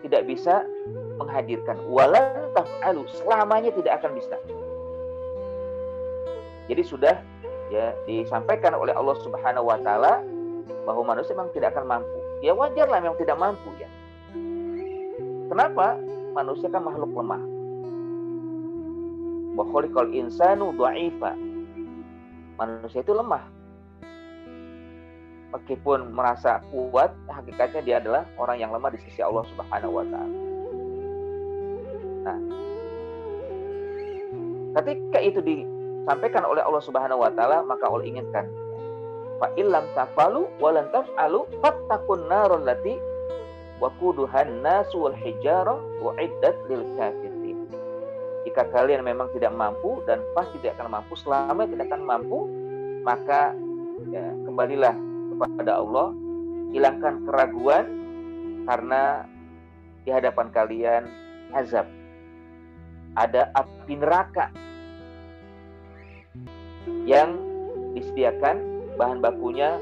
tidak bisa menghadirkan. Walan taf'alu, selamanya tidak akan bisa. Jadi sudah ya disampaikan oleh Allah Subhanahu wa taala bahwa manusia memang tidak akan mampu. Ya wajarlah memang tidak mampu ya. Kenapa? Manusia kan makhluk lemah. Wa khuliqal insanu dha'ifa. Manusia itu lemah. Meskipun merasa kuat, hakikatnya dia adalah orang yang lemah di sisi Allah Subhanahu wa taala. Nah, ketika itu disampaikan oleh Allah Subhanahu wa taala, maka Allah inginkan fa illam tafalu walan taf'alu fattaqun narul lati waquduhan nasu wal hijarah uiddat lil kafirin. Jika kalian memang tidak mampu dan pasti tidak akan mampu, selama tidak akan mampu, maka ya, kembalilah kepada Allah, hilangkan keraguan karena di hadapan kalian azab. Ada api neraka yang disediakan bahan bakunya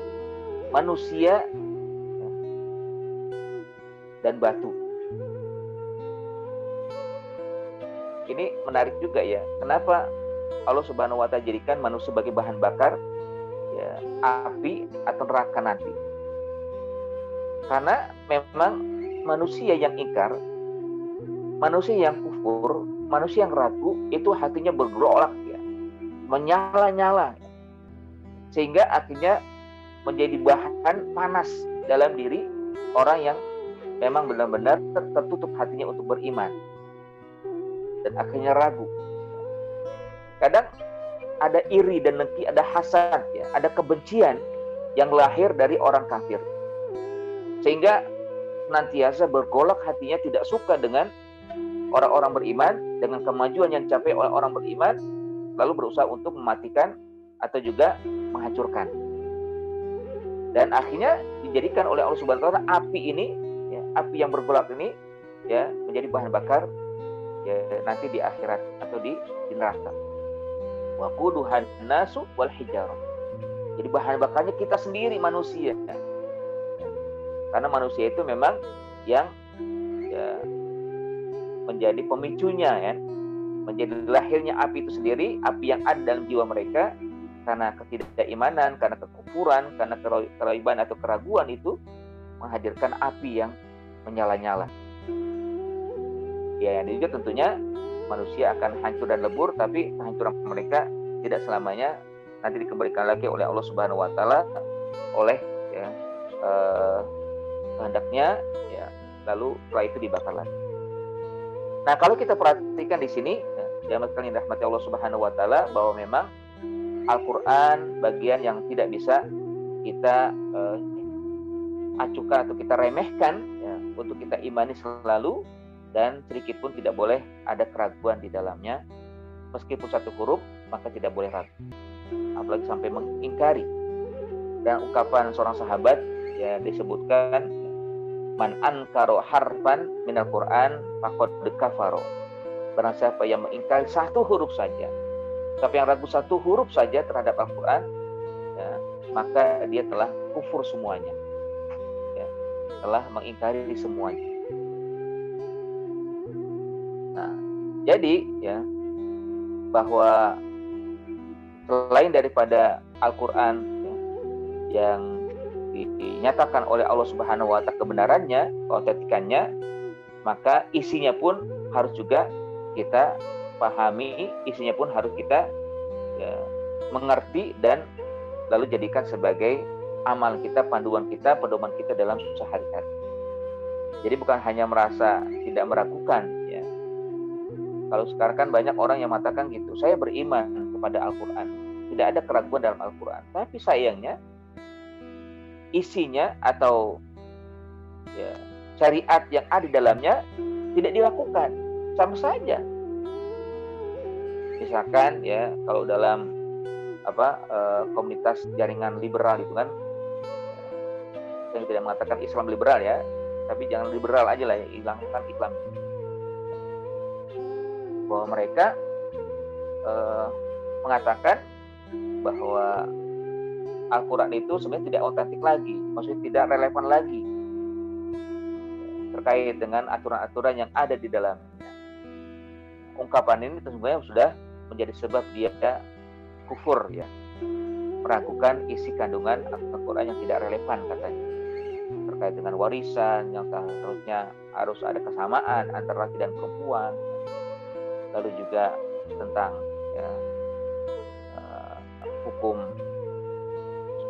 manusia dan batu. Ini menarik juga ya. Kenapa Allah Subhanahu wa taala jadikan manusia sebagai bahan bakar ya, api atau neraka nanti? Karena memang manusia yang ingkar, manusia yang kufur, manusia yang ragu, itu hatinya bergolak ya, menyala-nyala, sehingga akhirnya menjadi bahan panas dalam diri orang yang memang benar-benar tertutup hatinya untuk beriman dan akhirnya ragu. Kadang ada iri dan dengki, ada hasad ya, ada kebencian yang lahir dari orang kafir, sehingga senantiasa bergolak hatinya, tidak suka dengan orang-orang beriman, dengan kemajuan yang dicapai oleh orang beriman, lalu berusaha untuk mematikan atau juga menghancurkan. Dan akhirnya dijadikan oleh Allah Subhanahu wa taala api ini, ya, api yang bergolak ini ya, menjadi bahan bakar ya nanti di akhirat atau di neraka. Waquduhan nasu wal hijarah. Jadi bahan bakarnya kita sendiri manusia. Karena manusia itu memang yang ya, menjadi pemicunya ya. Menjadi lahirnya api itu sendiri, api yang ada dalam jiwa mereka karena ketidakimanan, karena kekufuran, karena keraiban atau keraguan itu menghadirkan api yang menyala-nyala. Ya, dan juga tentunya manusia akan hancur dan lebur, tapi kehancuran mereka tidak selamanya nanti dikembalikan lagi oleh Allah Subhanahu wa taala oleh ya, kehendaknya ya, lalu setelah itu dibakar lagi. Nah, kalau kita perhatikan di sini ya, jamaah sekalian rahmati Allah Subhanahu wa taala, bahwa memang Al-Qur'an bagian yang tidak bisa kita acukan atau kita remehkan ya, untuk kita imani selalu, dan sedikit pun tidak boleh ada keraguan di dalamnya. Meskipun satu huruf, maka tidak boleh ragu, apalagi sampai mengingkari. Dan ungkapan seorang sahabat ya disebutkan, man ankaro harfan minal Qur'an faqad kafaro. Barang siapa yang mengingkari satu huruf saja, siapa yang ragu satu huruf saja terhadap Al-Qur'an ya, maka dia telah kufur semuanya ya, telah mengingkari semuanya. Nah, jadi ya, bahwa selain daripada Al-Qur'an ya, yang dinyatakan oleh Allah Subhanahu wa taala kebenarannya, keotentikannya, maka isinya pun harus juga kita pahami, isinya pun harus kita ya, mengerti dan lalu jadikan sebagai amal kita, panduan kita, pedoman kita dalam sehari-hari. Jadi bukan hanya merasa tidak meragukan ya. Kalau sekarang kan banyak orang yang mengatakan gitu, saya beriman kepada Al-Qur'an, tidak ada keraguan dalam Al-Qur'an, tapi sayangnya isinya atau ya, syariat yang ada di dalamnya tidak dilakukan, sama saja. Misalkan ya, kalau dalam komunitas jaringan liberal itu kan, saya tidak mengatakan Islam liberal ya, tapi jangan liberal aja lah ya, hilangkan Islam. Bahwa mereka mengatakan bahwa Al-Quran itu sebenarnya tidak otentik lagi, maksudnya tidak relevan lagi terkait dengan aturan-aturan yang ada di dalamnya. Ungkapan ini sebenarnya sudah menjadi sebab dia kufur ya, meragukan isi kandungan Al-Quran yang tidak relevan katanya, terkait dengan warisan yang seharusnya harus ada kesamaan antara laki dan perempuan, lalu juga tentang ya, hukum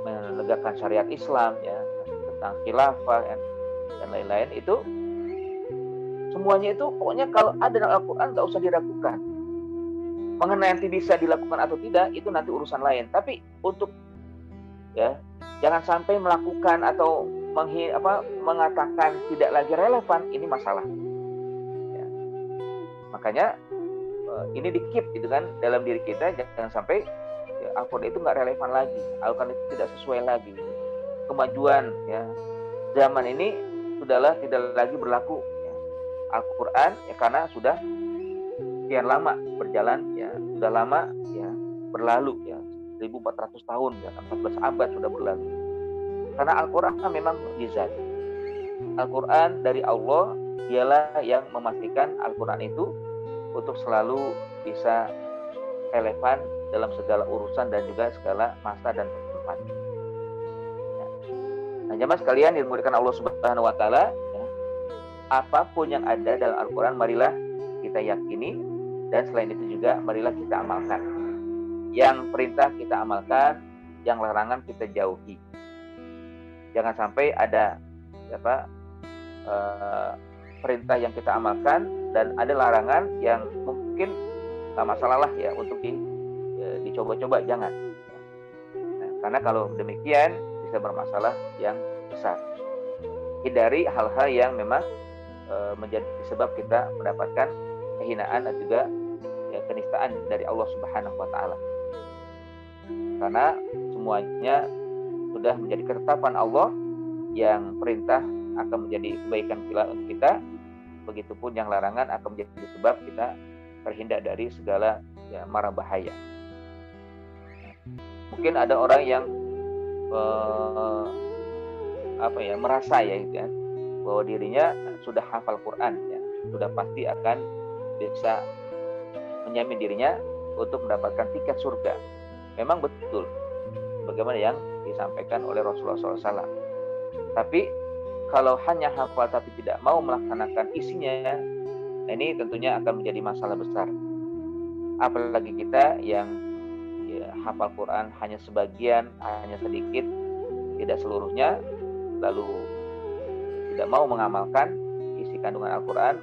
menegakkan syariat Islam ya, tentang khilafah dan lain-lain, itu semuanya itu pokoknya kalau ada dalam Al-Quran nggak usah diragukan. Mengenai nanti bisa dilakukan atau tidak itu nanti urusan lain, tapi untuk ya jangan sampai melakukan atau mengatakan tidak lagi relevan, ini masalah ya. Makanya ini di-keep gitu kan dalam diri kita, jangan sampai ya, Al-Quran itu nggak relevan lagi, Al-Quran itu tidak sesuai lagi. Kemajuan ya zaman ini sudahlah tidak lagi berlaku ya, Al-Quran ya, karena sudah sekian lama berjalan ya, sudah lama ya berlalu ya, 1400 tahun ya, 14 abad sudah berlalu. Karena Al-Quran memang mukjizat. Al-Quran dari Allah, dialah yang memastikan Al-Quran itu untuk selalu bisa relevan dalam segala urusan dan juga segala masa dan tempat. Ya. Nah, jemaah sekalian dimuliakan Allah Subhanahu wa taala, ya, apapun yang ada dalam Al-Quran marilah kita yakini, dan selain itu juga marilah kita amalkan. Yang perintah kita amalkan, yang larangan kita jauhi. Jangan sampai ada perintah yang kita amalkan dan ada larangan yang mungkin nggak masalah lah ya untuk dicoba-coba, jangan. Nah, karena kalau demikian bisa bermasalah yang besar. Hindari hal-hal yang memang menjadi sebab kita mendapatkan kehinaan dan juga ya, kenistaan dari Allah Subhanahu wa taala. Karena semuanya sudah menjadi ketetapan Allah, yang perintah akan menjadi kebaikan pula untuk kita, begitupun yang larangan akan menjadi sebab kita terhindar dari segala ya, mara bahaya. Mungkin ada orang yang merasa ya gitu, bahwa dirinya sudah hafal Quran ya, sudah pasti akan bisa menjamin dirinya untuk mendapatkan tiket surga. Memang betul bagaimana yang disampaikan oleh Rasulullah SAW. Tapi kalau hanya hafal tapi tidak mau melaksanakan isinya, ini tentunya akan menjadi masalah besar. Apalagi kita yang ya, hafal Quran hanya sebagian, hanya sedikit, tidak seluruhnya, lalu tidak mau mengamalkan isi kandungan Al-Quran,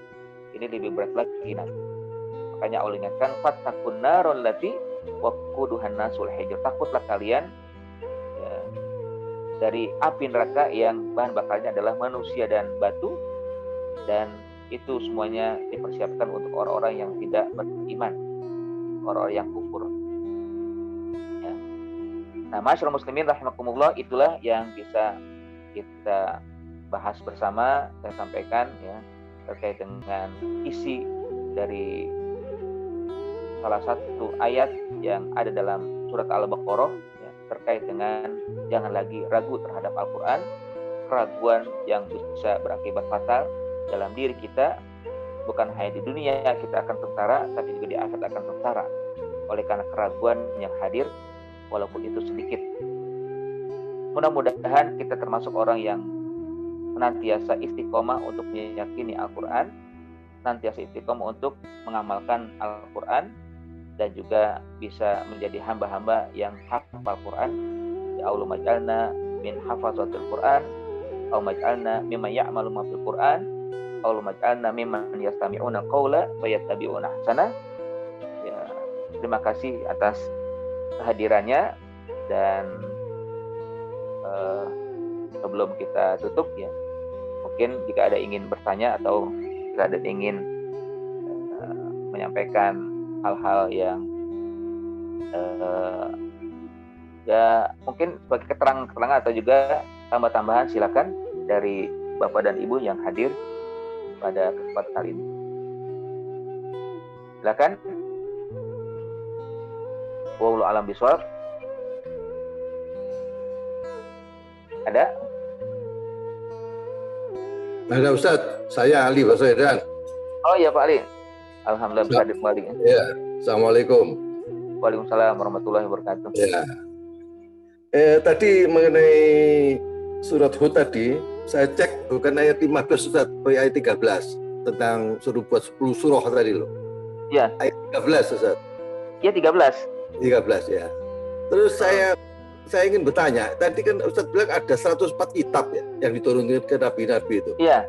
ini lebih berat lagi nanti. Makanya Allah ingatkan, fattaqun narul lati waquduhan nasul hijr. Takutlah kalian ya, dari api neraka yang bahan bakarnya adalah manusia dan batu, dan itu semuanya dipersiapkan untuk orang-orang yang tidak beriman, orang-orang yang kufur. Ya. Nah, masyaallah muslimin rahimakumullah, itulah yang bisa kita bahas bersama. Saya sampaikan ya terkait dengan isi dari salah satu ayat yang ada dalam surat Al-Baqarah ya, terkait dengan jangan lagi ragu terhadap Al-Quran, keraguan yang bisa berakibat fatal dalam diri kita. Bukan hanya di dunia kita akan sengsara, tapi juga di akhirat akan sengsara oleh karena keraguan yang hadir walaupun itu sedikit. Mudah-mudahan kita termasuk orang yang senantiasa istiqomah untuk meyakini Al-Quran, senantiasa istiqomah untuk mengamalkan Al-Quran, dan juga bisa menjadi hamba-hamba yang hafal Quran. Ya Allah, maj'alna min hafazatil Quran, aw maj'alna mimman ya'malu ma fil Quran, aw maj'alna mimman yastami'una qawla wa yattabi'una ahsana. Ya, terima kasih atas kehadirannya, dan sebelum kita tutup ya, mungkin jika ada ingin bertanya atau jika ada ingin menyampaikan hal-hal yang ya mungkin sebagai keterangan atau juga tambah-tambahan, silakan dari Bapak dan Ibu yang hadir pada kesempatan kali ini. Silakan. Wallahu a'lam bishawab. Ada? Ada Ustaz, saya Ali Pak Soedan. Oh iya Pak Ali. Alhamdulillah bisa hadir kembali. Ya, Assalamualaikum. Waalaikumsalam warahmatullahi wabarakatuh. Ya. Tadi mengenai surat Hud tadi, saya cek bukan ayat 15 Ustaz, ayat 13 tentang suruh buat 10 surah tadi loh. Iya. Ayat 13 Ustaz. Iya 13. 13 ya. Terus saya ingin bertanya, tadi kan Ustaz bilang ada 104 kitab ya yang diturunkan ke nabi-nabi itu. Iya.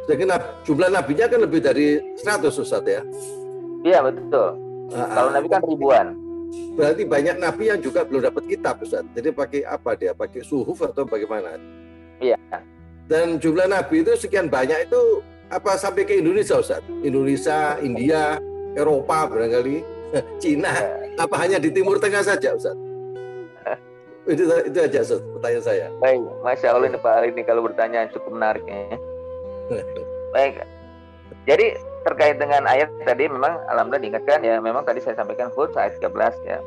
Sedangkan jumlah nabinya kan lebih dari 100 Ustaz ya. Iya betul. Kalau nabi kan ribuan. Berarti banyak nabi yang juga belum dapat kitab Ustaz. Jadi pakai apa dia? Pakai suhuf atau bagaimana? Iya. Dan jumlah nabi itu sekian banyak itu apa sampai ke Indonesia Ustaz? Indonesia, India, Eropa barangkali, Cina, apa hanya di Timur Tengah saja Ustaz? Itu aja Ustaz, pertanyaan saya. Baik, Masya Allah ini Pak Ali ini kalau bertanya cukup menarik ya. Baik, jadi terkait dengan ayat tadi memang alhamdulillah diingatkan ya, memang tadi saya sampaikan Hud ayat 13 ya.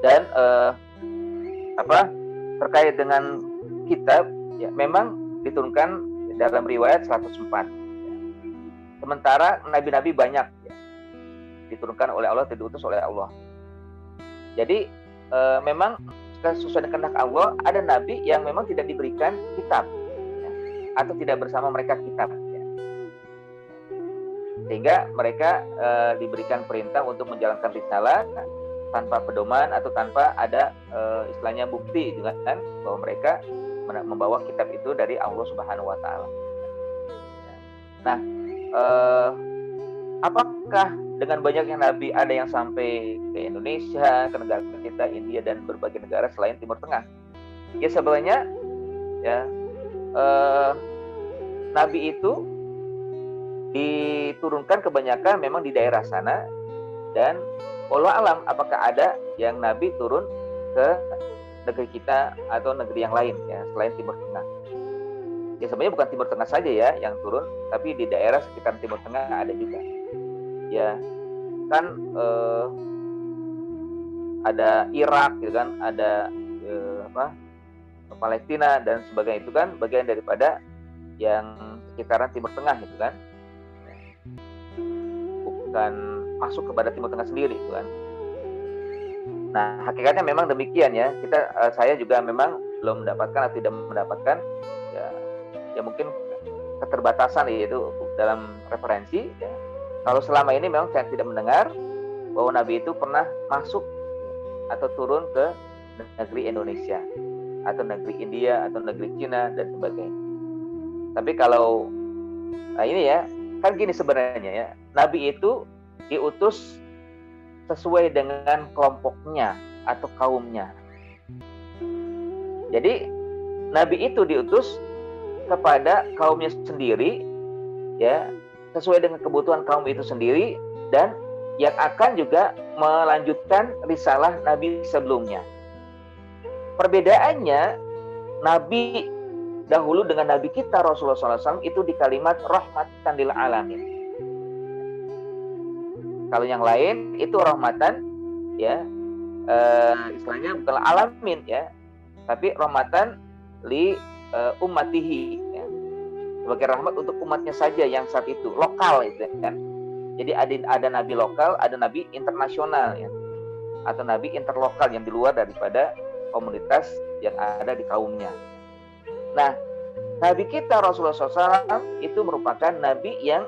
Dan terkait dengan kitab ya memang diturunkan dalam riwayat 104 ya. Sementara nabi-nabi banyak ya, diturunkan oleh Allah, diutus oleh Allah. Jadi memang sesuai dengan kehendak Allah, ada nabi yang memang tidak diberikan kitab ya, atau tidak bersama mereka kitab ya. Sehingga mereka diberikan perintah untuk menjalankan risalah tanpa pedoman atau tanpa ada istilahnya bukti juga kan bahwa mereka membawa kitab itu dari Allah Subhanahu wa taala. Nah, apakah dengan banyaknya nabi ada yang sampai ke Indonesia, ke negara kita, India dan berbagai negara selain Timur Tengah? Ya sebenarnya ya nabi itu diturunkan kebanyakan memang di daerah sana, dan wallahu alam apakah ada yang nabi turun ke negeri kita atau negeri yang lain ya selain Timur Tengah. Ya sebenarnya bukan Timur Tengah saja ya yang turun, tapi di daerah sekitar Timur Tengah ada juga. Ya kan ada Irak gitu kan, ada Palestina dan sebagainya, itu kan bagian daripada yang sekitaran Timur Tengah gitu kan, bukan masuk kepada Timur Tengah sendiri gitu kan. Nah hakikatnya memang demikian ya. Saya juga memang belum mendapatkan atau tidak mendapatkan ya mungkin keterbatasan yaitu dalam referensi ya. Kalau selama ini memang saya tidak mendengar bahwa Nabi itu pernah masuk atau turun ke negeri Indonesia atau negeri India atau negeri Cina dan sebagainya. Tapi kalau ini ya, kan gini sebenarnya ya, Nabi itu diutus sesuai dengan kelompoknya atau kaumnya. Jadi Nabi itu diutus kepada kaumnya sendiri ya, sesuai dengan kebutuhan kaum itu sendiri, dan yang akan juga melanjutkan risalah Nabi sebelumnya. Perbedaannya Nabi dahulu dengan Nabi kita Rasulullah SAW itu di kalimat rahmatan lil alamin. Kalau yang lain itu rahmatan ya, istilahnya bukan alamin ya, tapi rahmatan li ummatihi ya. Sebagai rahmat untuk umatnya saja yang saat itu lokal itu kan. Jadi ada nabi lokal, ada nabi internasional ya, atau nabi interlokal yang di luar daripada komunitas yang ada di kaumnya. Nah, nabi kita Rasulullah SAW itu merupakan nabi yang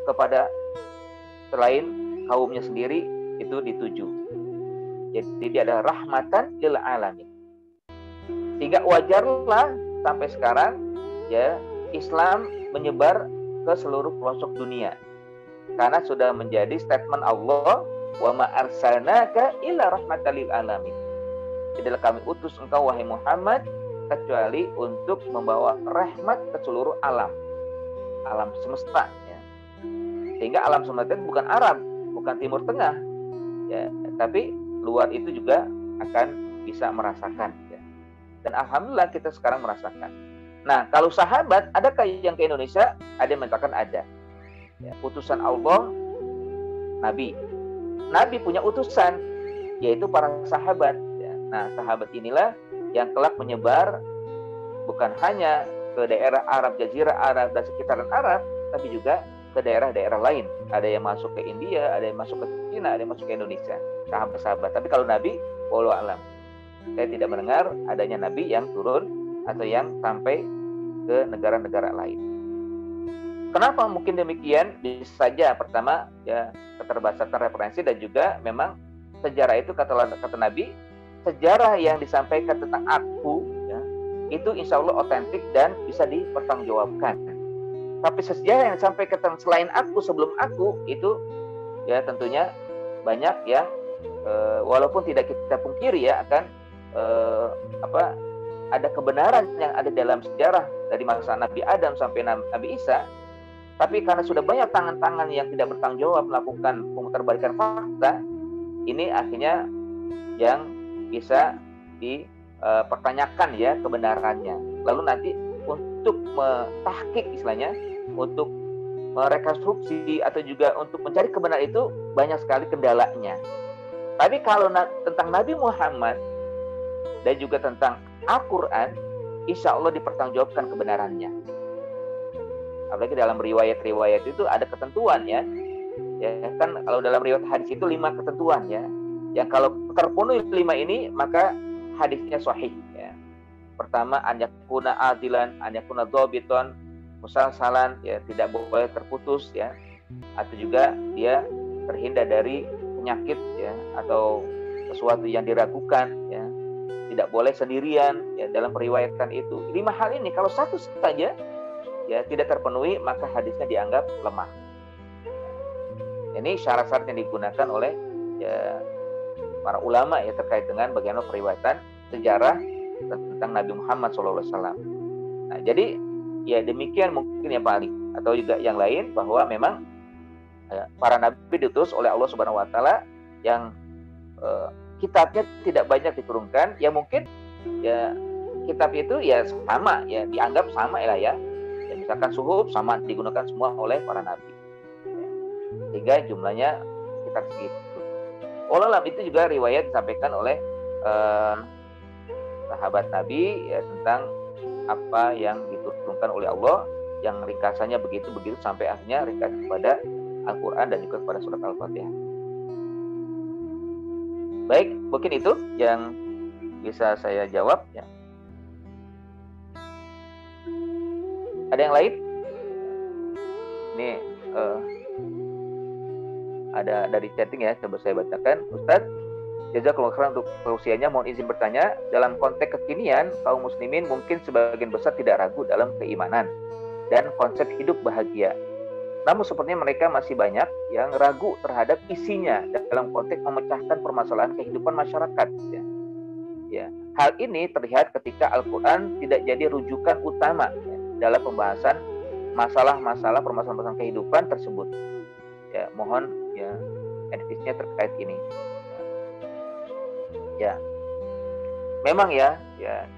kepada selain kaumnya sendiri itu dituju. Jadi dia adalah rahmatan lil alamin. Sehingga wajarlah sampai sekarang ya Islam menyebar ke seluruh pelosok dunia. Karena sudah menjadi statement Allah, wa ma arsalnaka illa rahmatan lil alamin. Tidaklah kami utus engkau wahai Muhammad kecuali untuk membawa rahmat ke seluruh alam semesta ya. Sehingga alam semesta itu bukan Arab, bukan Timur Tengah ya, tapi luar itu juga akan bisa merasakan ya. Dan alhamdulillah kita sekarang merasakan. Nah, kalau sahabat adakah yang ke Indonesia? Ada yang mengatakan ada ya, utusan Allah Nabi punya utusan yaitu para sahabat ya. Nah, sahabat inilah yang kelak menyebar bukan hanya ke daerah Arab, Jazirah Arab dan sekitaran Arab, tapi juga ke daerah-daerah lain. Ada yang masuk ke India, ada yang masuk ke Cina, ada yang masuk ke Indonesia. Sahabat-sahabat. Tapi kalau Nabi, wallahu alam, saya tidak mendengar adanya Nabi yang turun atau yang sampai ke negara-negara lain. Kenapa mungkin demikian? Bisa saja pertama ya keterbatasan referensi, dan juga memang sejarah itu kata Nabi, sejarah yang disampaikan tentang aku ya, itu insya Allah otentik dan bisa dipertanggungjawabkan. Tapi sejarah yang disampaikan selain aku, sebelum aku, itu ya tentunya banyak yang walaupun tidak kita pungkiri ya akan ada kebenaran yang ada dalam sejarah dari masa Nabi Adam sampai Nabi Isa. Tapi karena sudah banyak tangan-tangan yang tidak bertanggung jawab melakukan pemutarbalikan fakta, ini akhirnya yang bisa dipertanyakan ya kebenarannya. Lalu nanti untuk mentahqiq istilahnya, untuk merekonstruksi atau juga untuk mencari kebenaran itu banyak sekali kendalanya. Tapi kalau tentang Nabi Muhammad dan juga tentang Al-Quran, insya Allah dipertanggungjawabkan kebenarannya. Apalagi dalam riwayat-riwayat itu ada ketentuan ya. Ya kan kalau dalam riwayat hadis itu 5 ketentuan ya. Yang kalau terpenuhi 5 ini maka hadisnya sahih ya. Pertama, an yakuna adilan, an yakuna dhabitan, musalsalan ya, tidak boleh terputus ya. Atau juga dia terhindar dari penyakit ya atau sesuatu yang diragukan ya. Tidak boleh sendirian ya dalam meriwayatkan itu. 5 hal ini kalau satu saja ya tidak terpenuhi maka hadisnya dianggap lemah. Ini syarat-syarat yang digunakan oleh ya para ulama ya terkait dengan bagaimana periwayatan sejarah tentang Nabi Muhammad SAW. Nah, jadi ya demikian mungkin ya Pak Ali atau juga yang lain, bahwa memang para nabi diutus oleh Allah Subhanahu Wa Taala yang kitabnya tidak banyak diturunkan, ya mungkin ya kitab itu ya sama ya, dianggap sama lah ya. Ya misalkan suhuf sama digunakan semua oleh para nabi. Ya. Sehingga jumlahnya sekitar segitu. Wallahualam, itu juga riwayat disampaikan oleh sahabat Nabi ya, tentang apa yang diturunkan oleh Allah, yang ringkasannya begitu sampai akhirnya ringkas kepada Al-Quran dan juga kepada surat Al-Fatihah. Baik, mungkin itu yang bisa saya jawab ya. Ada yang lain? Ini ada dari chatting ya, coba saya bacakan. Ustadz, jazakallahu khairan untuk usianya, mohon izin bertanya, dalam konteks kekinian kaum muslimin mungkin sebagian besar tidak ragu dalam keimanan dan konsep hidup bahagia. Namun sepertinya mereka masih banyak yang ragu terhadap isinya dalam konteks memecahkan permasalahan kehidupan masyarakat. Ya. Hal ini terlihat ketika Al-Quran tidak jadi rujukan utama ya, dalam pembahasan masalah-masalah permasalahan kehidupan tersebut. Ya, mohon ya advice-nya terkait ini. Ya, memang ya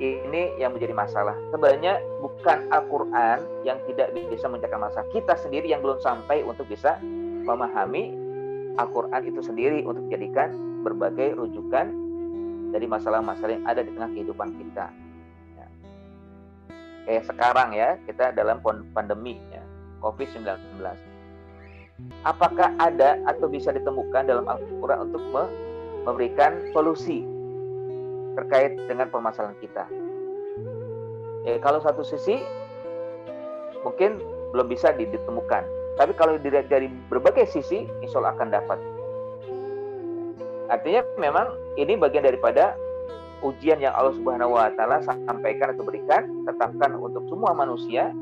ini yang menjadi masalah. Sebenarnya bukan Al-Quran yang tidak bisa mencegah masalah, kita sendiri yang belum sampai untuk bisa memahami Al-Quran itu sendiri untuk dijadikan berbagai rujukan dari masalah-masalah yang ada di tengah kehidupan kita. Ya. Kayak sekarang ya, kita dalam pandemi ya, COVID-19. Apakah ada atau bisa ditemukan dalam Al-Quran untuk memberikan solusi terkait dengan permasalahan kita? Ya, kalau satu sisi mungkin belum bisa ditemukan, tapi kalau dilihat dari berbagai sisi, insya Allah akan dapat. Artinya memang ini bagian daripada ujian yang Allah Subhanahu wa Ta'ala sampaikan atau berikan, tetapkan untuk semua manusia.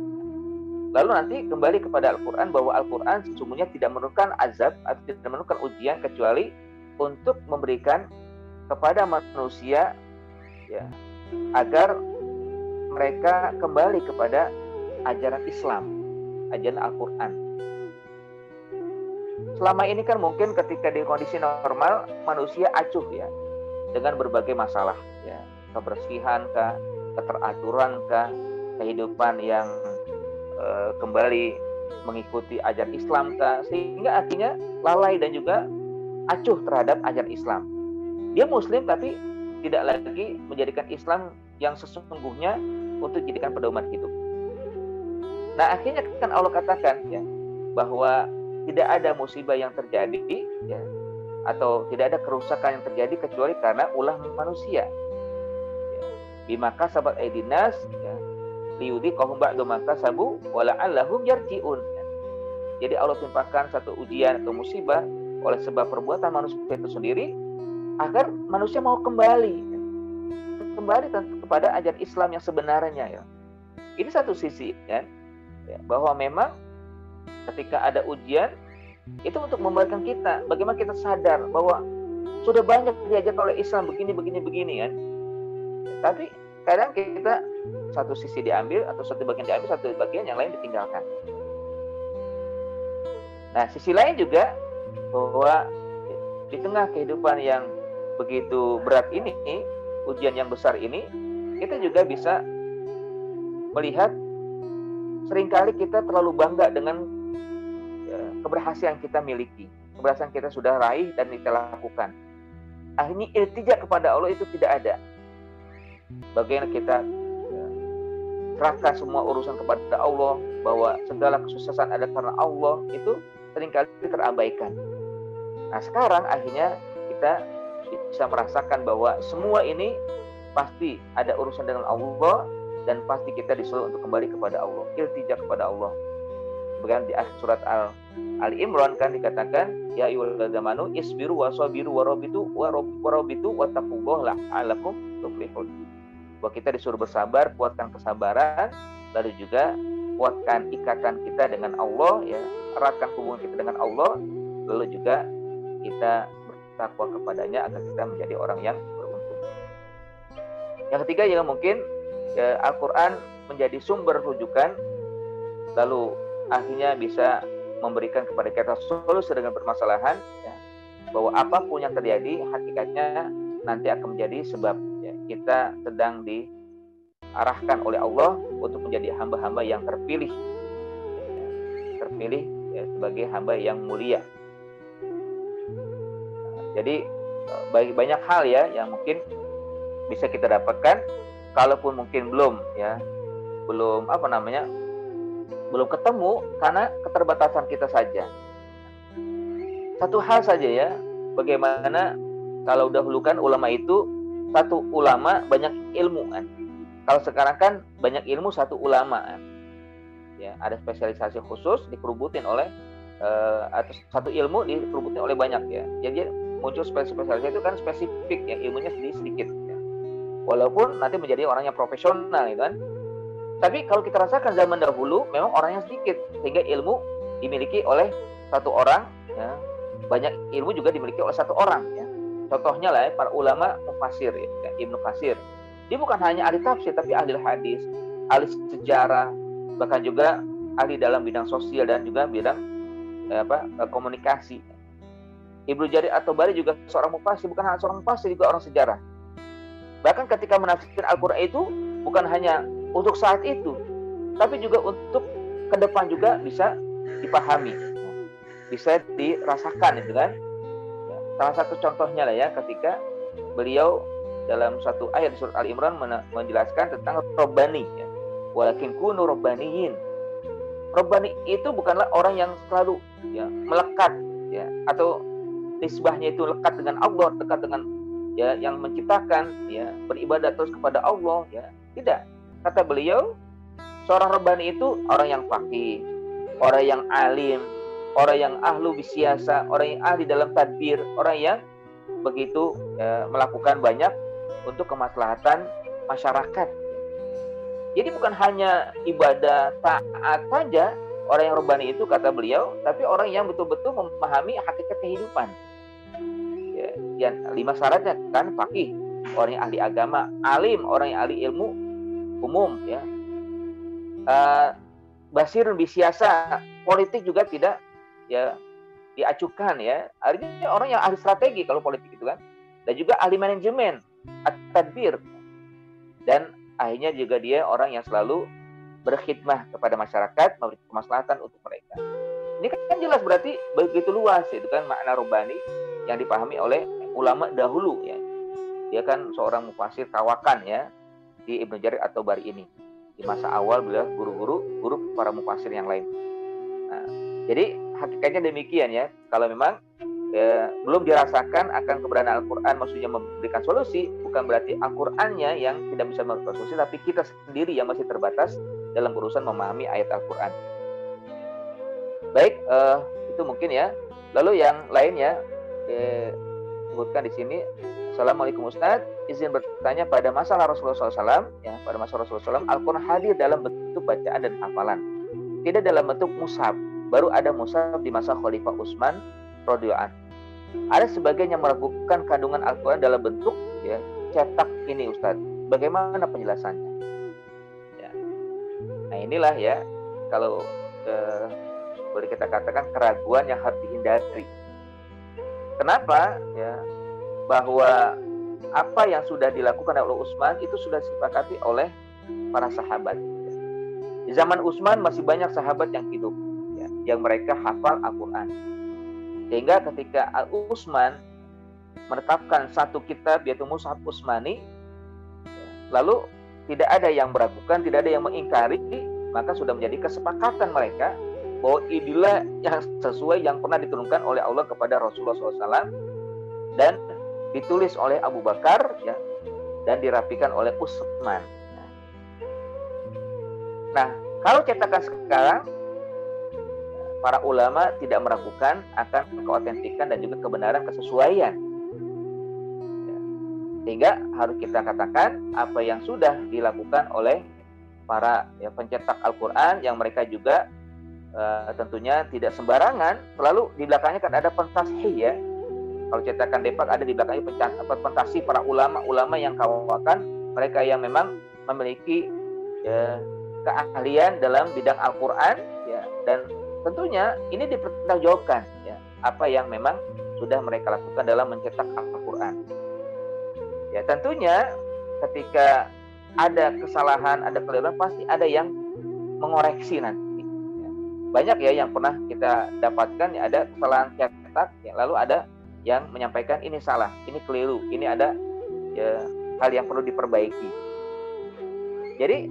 Lalu nanti kembali kepada Al-Quran, bahwa Al-Quran sesungguhnya tidak menurunkan azab atau tidak menurunkan ujian kecuali untuk memberikan kepada manusia ya, agar mereka kembali kepada ajaran Islam, ajaran Al-Quran. Selama ini kan mungkin ketika di kondisi normal manusia acuh ya dengan berbagai masalah ya, kebersihan kah, keteraturan kah, kehidupan yang kembali mengikuti ajaran Islam kah, sehingga akhirnya lalai dan juga acuh terhadap ajaran Islam. Dia muslim tapi tidak lagi menjadikan Islam yang sesungguhnya untuk dijadikan pedoman hidup. Nah, akhirnya kan Allah katakan ya bahwa tidak ada musibah yang terjadi ya, atau tidak ada kerusakan yang terjadi kecuali karena ulah manusia. Bima kasabat aydinas ya, liyudhiqahum ba'da ma kasabu wa la'allahum yarji'un. Jadi Allah timpakan satu ujian atau musibah oleh sebab perbuatan manusia itu sendiri agar manusia mau kembali kepada ajaran Islam yang sebenarnya ya. Ini satu sisi kan ya, bahwa memang ketika ada ujian itu untuk membuatkan kita bagaimana kita sadar bahwa sudah banyak diajarkan oleh Islam begini kan. Tapi kadang kita satu sisi diambil atau satu bagian diambil, satu bagian yang lain ditinggalkan. Nah, sisi lain juga bahwa di tengah kehidupan yang begitu berat ini, ujian yang besar ini, kita juga bisa melihat seringkali kita terlalu bangga dengan keberhasilan kita miliki, keberhasilan kita sudah raih dan kita lakukan. Akhirnya iltija kepada Allah itu tidak ada. Bagaimana kita serahkan semua urusan kepada Allah, bahwa segala kesuksesan ada karena Allah, itu seringkali terabaikan. Nah, sekarang akhirnya kita bisa merasakan bahwa semua ini pasti ada urusan dengan Allah dan pasti kita disuruh untuk kembali kepada Allah, iltija kepada Allah. Bahkan di akhir surat Ali Imran kan dikatakan, ya ayyuhalladzina amanu isbiru wasabiru warabitu wattaqullaha la'allakum tuflihun. Bahwa kita disuruh bersabar, kuatkan kesabaran, lalu juga kuatkan ikatan kita dengan Allah ya, eratkan hubungan kita dengan Allah, lalu juga kita bertakwa kepadanya agar kita menjadi orang yang beruntung. Yang ketiga ya mungkin ya, Al-Quran menjadi sumber rujukan, lalu akhirnya bisa memberikan kepada kita solusi dengan permasalahan ya, bahwa apapun yang terjadi hakikatnya nanti akan menjadi sebab ya, kita sedang diarahkan oleh Allah untuk menjadi hamba-hamba yang terpilih, ya, sebagai hamba yang mulia. Jadi banyak hal ya yang mungkin bisa kita dapatkan, kalaupun mungkin belum ketemu karena keterbatasan kita saja. Satu hal saja ya, bagaimana kalau dahulu kan ulama itu satu ulama banyak ilmu kan. Kalau sekarang kan banyak ilmu satu ulama kan. Ya, ada spesialisasi khusus dikerubutin oleh atau satu ilmu dikerubutin oleh banyak ya. Jadi muncul spesialisasi itu kan spesifik ya, ilmunya sedikit ya. Walaupun nanti menjadi orang yang profesional gitu kan. Tapi kalau kita rasakan zaman dahulu memang orangnya sedikit sehingga ilmu dimiliki oleh satu orang ya. Banyak ilmu juga dimiliki oleh satu orang ya. Contohnya lah ya, para ulama mufasir ya, Ibnu Katsir. Dia bukan hanya ahli tafsir tapi ahli hadis, ahli sejarah, bahkan juga ahli dalam bidang sosial dan juga bidang komunikasi. Ibnu Jarir At-Tabari juga seorang mufasir, bukan hanya seorang mufasir juga orang sejarah. Bahkan ketika menafsirkan Al-Qur'an itu bukan hanya untuk saat itu, tapi juga untuk ke depan juga bisa dipahami, bisa dirasakan itu kan. Salah satu contohnya lah ya, ketika beliau dalam satu ayat di surat Al-Imran menjelaskan tentang Rabbani ya. Walakin kunu Rabbaniyin. Rabbani itu bukanlah orang yang selalu ya melekat ya, atau nisbahnya itu lekat dengan Allah, dekat dengan ya yang menciptakan ya, beribadah terus kepada Allah ya. Tidak. Kata beliau, seorang Rabbani itu orang yang faqih, orang yang alim, orang yang ahlu bisiasa, orang yang ahli dalam tadbir, orang yang begitu melakukan banyak untuk kemaslahatan masyarakat. Jadi bukan hanya ibadah taat saja orang yang Rabbani itu, kata beliau, tapi orang yang betul-betul memahami hakikat kehidupan. Ya, yang 5 syaratnya kan, faqih, orang yang ahli agama, alim, orang yang ahli ilmu umum, ya. Basir bisiasa, politik juga tidak ya diacukan ya. Artinya orang yang ahli strategi kalau politik itu kan, dan juga ahli manajemen, at-tadbir, dan akhirnya juga dia orang yang selalu berkhidmah kepada masyarakat, memberi kemaslahatan untuk mereka. Ini kan jelas berarti begitu luas itu kan makna Rabbani yang dipahami oleh ulama dahulu ya. Dia kan seorang mufasir kawakan ya di Ibnu Jarir At-Tabari ini. Di masa awal beliau guru para mufasir yang lain. Nah, jadi hakikatnya demikian ya. Kalau memang belum dirasakan akan keberadaan Al-Quran, maksudnya memberikan solusi, bukan berarti Al-Qurannya yang tidak bisa memberikan solusi, tapi kita sendiri yang masih terbatas dalam urusan memahami ayat Al-Quran. Baik, itu mungkin ya. Lalu yang lainnya sebutkan di sini. Assalamualaikum Ustaz, izin bertanya, pada masalah Rasulullah SAW, ya, pada masa Rasulullah SAW, Al-Quran hadir dalam bentuk bacaan dan hafalan, tidak dalam bentuk mushaf. Baru ada mushaf di masa Khalifah Utsman radhiyallahu anhu. Ada sebagian yang meragukan kandungan Al-Quran dalam bentuk ya cetak ini Ustaz. Bagaimana penjelasannya? Ya. Nah inilah ya kalau boleh kita katakan keraguan yang harus dihindari. Kenapa? Ya, bahwa apa yang sudah dilakukan oleh Utsman itu sudah disepakati oleh para sahabat. Di zaman Utsman masih banyak sahabat yang hidup, ya, yang mereka hafal Al-Quran. Sehingga ketika Utsman menetapkan satu kitab yaitu Mushaf Utsmani, lalu tidak ada yang meragukan, tidak ada yang mengingkari, maka sudah menjadi kesepakatan mereka bahwa inilah yang sesuai yang pernah diturunkan oleh Allah kepada Rasulullah SAW dan ditulis oleh Abu Bakar ya, dan dirapikan oleh Utsman. Nah, kalau cetakan sekarang, para ulama tidak meragukan akan keautentikan dan juga kebenaran kesesuaian. Ya. Sehingga harus kita katakan apa yang sudah dilakukan oleh para ya, pencetak Al-Quran yang mereka juga tentunya tidak sembarangan. Lalu di belakangnya kan ada pentashih ya. Kalau cetakan Depak ada di belakangnya pentashih para ulama-ulama yang kawakan, mereka yang memang memiliki ya, keahlian dalam bidang Al-Quran ya, dan tentunya ini dipertanggungjawabkan ya, apa yang memang sudah mereka lakukan dalam mencetak Al-Quran. Ya tentunya ketika ada kesalahan, ada keliruan, pasti ada yang mengoreksi nanti. Banyak ya yang pernah kita dapatkan, ya, ada kesalahan cetak, ya, lalu ada yang menyampaikan ini salah, ini keliru, ini ada ya, hal yang perlu diperbaiki. Jadi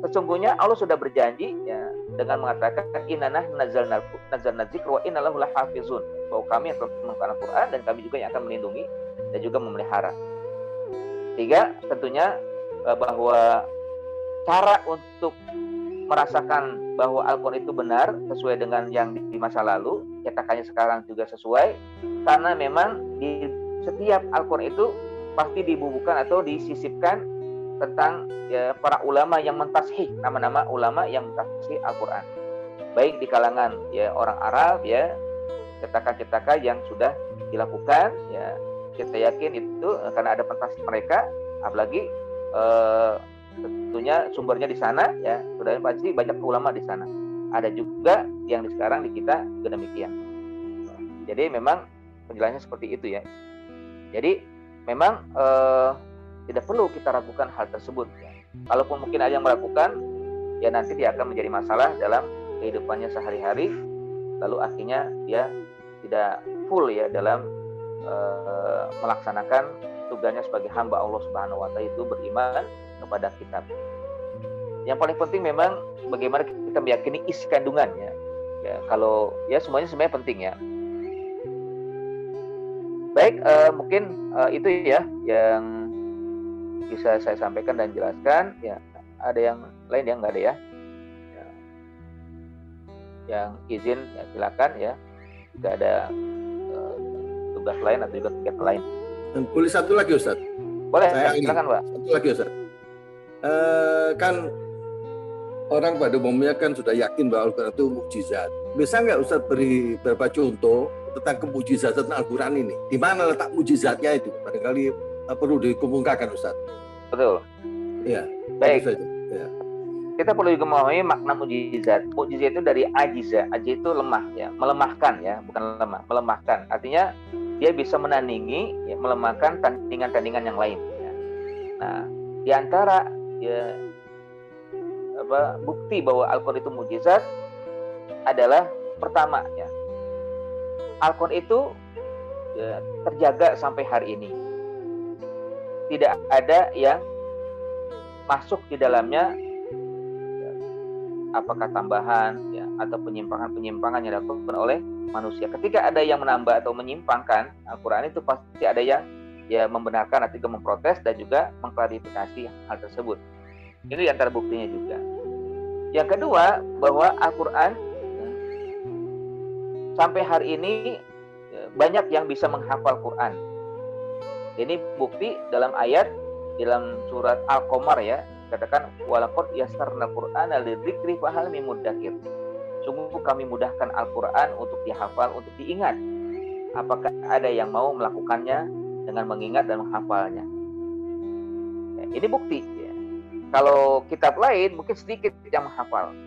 sesungguhnya Allah sudah berjanji ya dengan mengatakan innana nazzalna dzikra wa inna lahu lahafizun, bahwa kami akan menurunkan Al-Qur'an dan kami juga yang akan melindungi dan juga memelihara. Sehingga tentunya bahwa cara untuk merasakan bahwa Al-Qur'an itu benar sesuai dengan yang di masa lalu, cetakannya sekarang juga sesuai, karena memang di setiap Al-Qur'an itu pasti dibubuhkan atau disisipkan tentang ya, para ulama yang mentashih, nama-nama ulama yang mentashih Al-Qur'an. Baik di kalangan ya orang Arab ya, cetakan-cetakan yang sudah dilakukan ya, kita yakin itu karena ada pentashih mereka, apalagi tentunya sumbernya di sana ya, sudah pasti banyak ulama di sana. Ada juga yang sekarang di kita juga demikian. Jadi memang penjelasannya seperti itu ya. Jadi memang tidak perlu kita ragukan hal tersebut. Ya. Kalaupun mungkin ada yang meragukan, ya nanti dia akan menjadi masalah dalam kehidupannya sehari-hari. Lalu akhirnya dia tidak full ya dalam melaksanakan tugasnya sebagai hamba Allah Subhanahu Wa Taala, itu beriman kepada kitab. Yang paling penting memang bagaimana kita meyakini isi kandungan ya. Ya kalau ya semuanya sebenarnya penting ya. Baik, mungkin itu ya yang bisa saya sampaikan dan jelaskan ya. Ada yang lain yang nggak ada ya? Yang izin ya silakan ya, jika ada tugas lain atau juga kegiatan lain. Boleh satu lagi Ustaz? Boleh, silakan Pak. Satu lagi Ustaz. Kan orang pada umumnya kan sudah yakin bahwa Al-Quran itu mukjizat. Bisa nggak Ustaz beri beberapa contoh tentang kemukjizatan Al-Quran ini? Di mana letak mukjizatnya itu? Barangkali perlu dikemukakan Ustaz. Betul. Ya. Baik. Ya. Kita perlu juga memahami makna mukjizat. Mukjizat itu dari ajiza. Ajiz itu lemah ya, melemahkan ya, bukan lemah, melemahkan. Artinya dia bisa menandingi, ya, melemahkan tandingan-tandingan yang lain. Ya. Nah, di antara ya, bukti bahwa Al-Quran itu mukjizat adalah pertama ya, Al-Quran itu ya, terjaga sampai hari ini. Tidak ada yang masuk di dalamnya ya, apakah tambahan ya, atau penyimpangan-penyimpangan yang dilakukan oleh manusia. Ketika ada yang menambah atau menyimpangkan Al-Quran, itu pasti ada yang ya membenarkan atau juga memprotes dan juga mengklarifikasi hal tersebut. Itu di antara buktinya juga. Yang kedua, bahwa Al-Quran ya, sampai hari ini ya, banyak yang bisa menghafal Quran. Ini bukti dalam ayat dalam surat Al-Qamar ya, katakan walaqad yassarnal Qur'ana lidzikri fahal min mudzakir. Sungguh kami mudahkan Al-Quran untuk dihafal, untuk diingat. Apakah ada yang mau melakukannya dengan mengingat dan menghafalnya? Ya, ini bukti ya. Kalau kitab lain mungkin sedikit yang menghafal,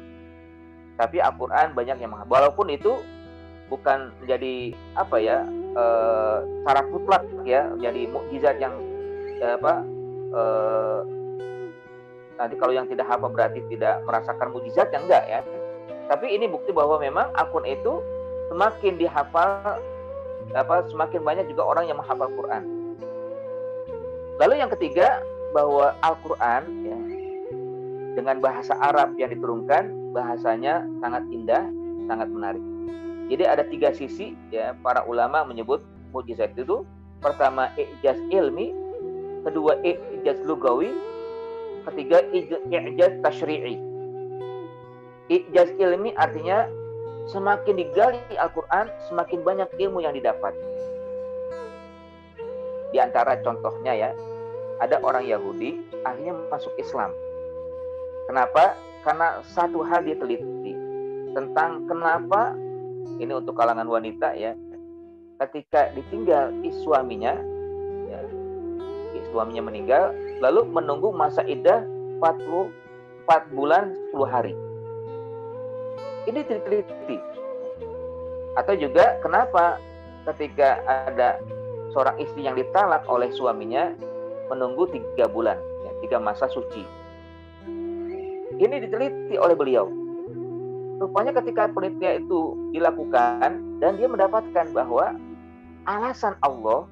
tapi Al-Quran banyak yang menghafal. Walaupun itu bukan menjadi secara mutlak ya, menjadi mukjizat yang nanti kalau yang tidak hafal berarti tidak merasakan mukjizat, yang enggak ya. Tapi ini bukti bahwa memang Al-Quran itu semakin dihafal, semakin banyak juga orang yang menghafal Quran. Lalu yang ketiga, bahwa Al-Quran ya, dengan bahasa Arab yang diturunkan, bahasanya sangat indah, sangat menarik. Jadi ada 3 sisi ya, para ulama menyebut mukjizat itu. Pertama i'jaz ilmi, kedua i'jaz lugawi, ketiga i'jaz tasyri'i. I'jaz ilmi artinya semakin digali Al-Quran, semakin banyak ilmu yang didapat. Di antara contohnya ya, ada orang Yahudi akhirnya masuk Islam. Kenapa? Karena satu hal dia teliti tentang kenapa, ini untuk kalangan wanita ya, ketika ditinggal suaminya ya, suaminya meninggal, lalu menunggu masa iddah 44 bulan 10 hari. Ini diteliti. Atau juga kenapa ketika ada seorang istri yang ditalak oleh suaminya menunggu 3 bulan. Ya, 3 masa suci. Ini diteliti oleh beliau. Rupanya ketika penelitian itu dilakukan dan dia mendapatkan bahwa alasan Allah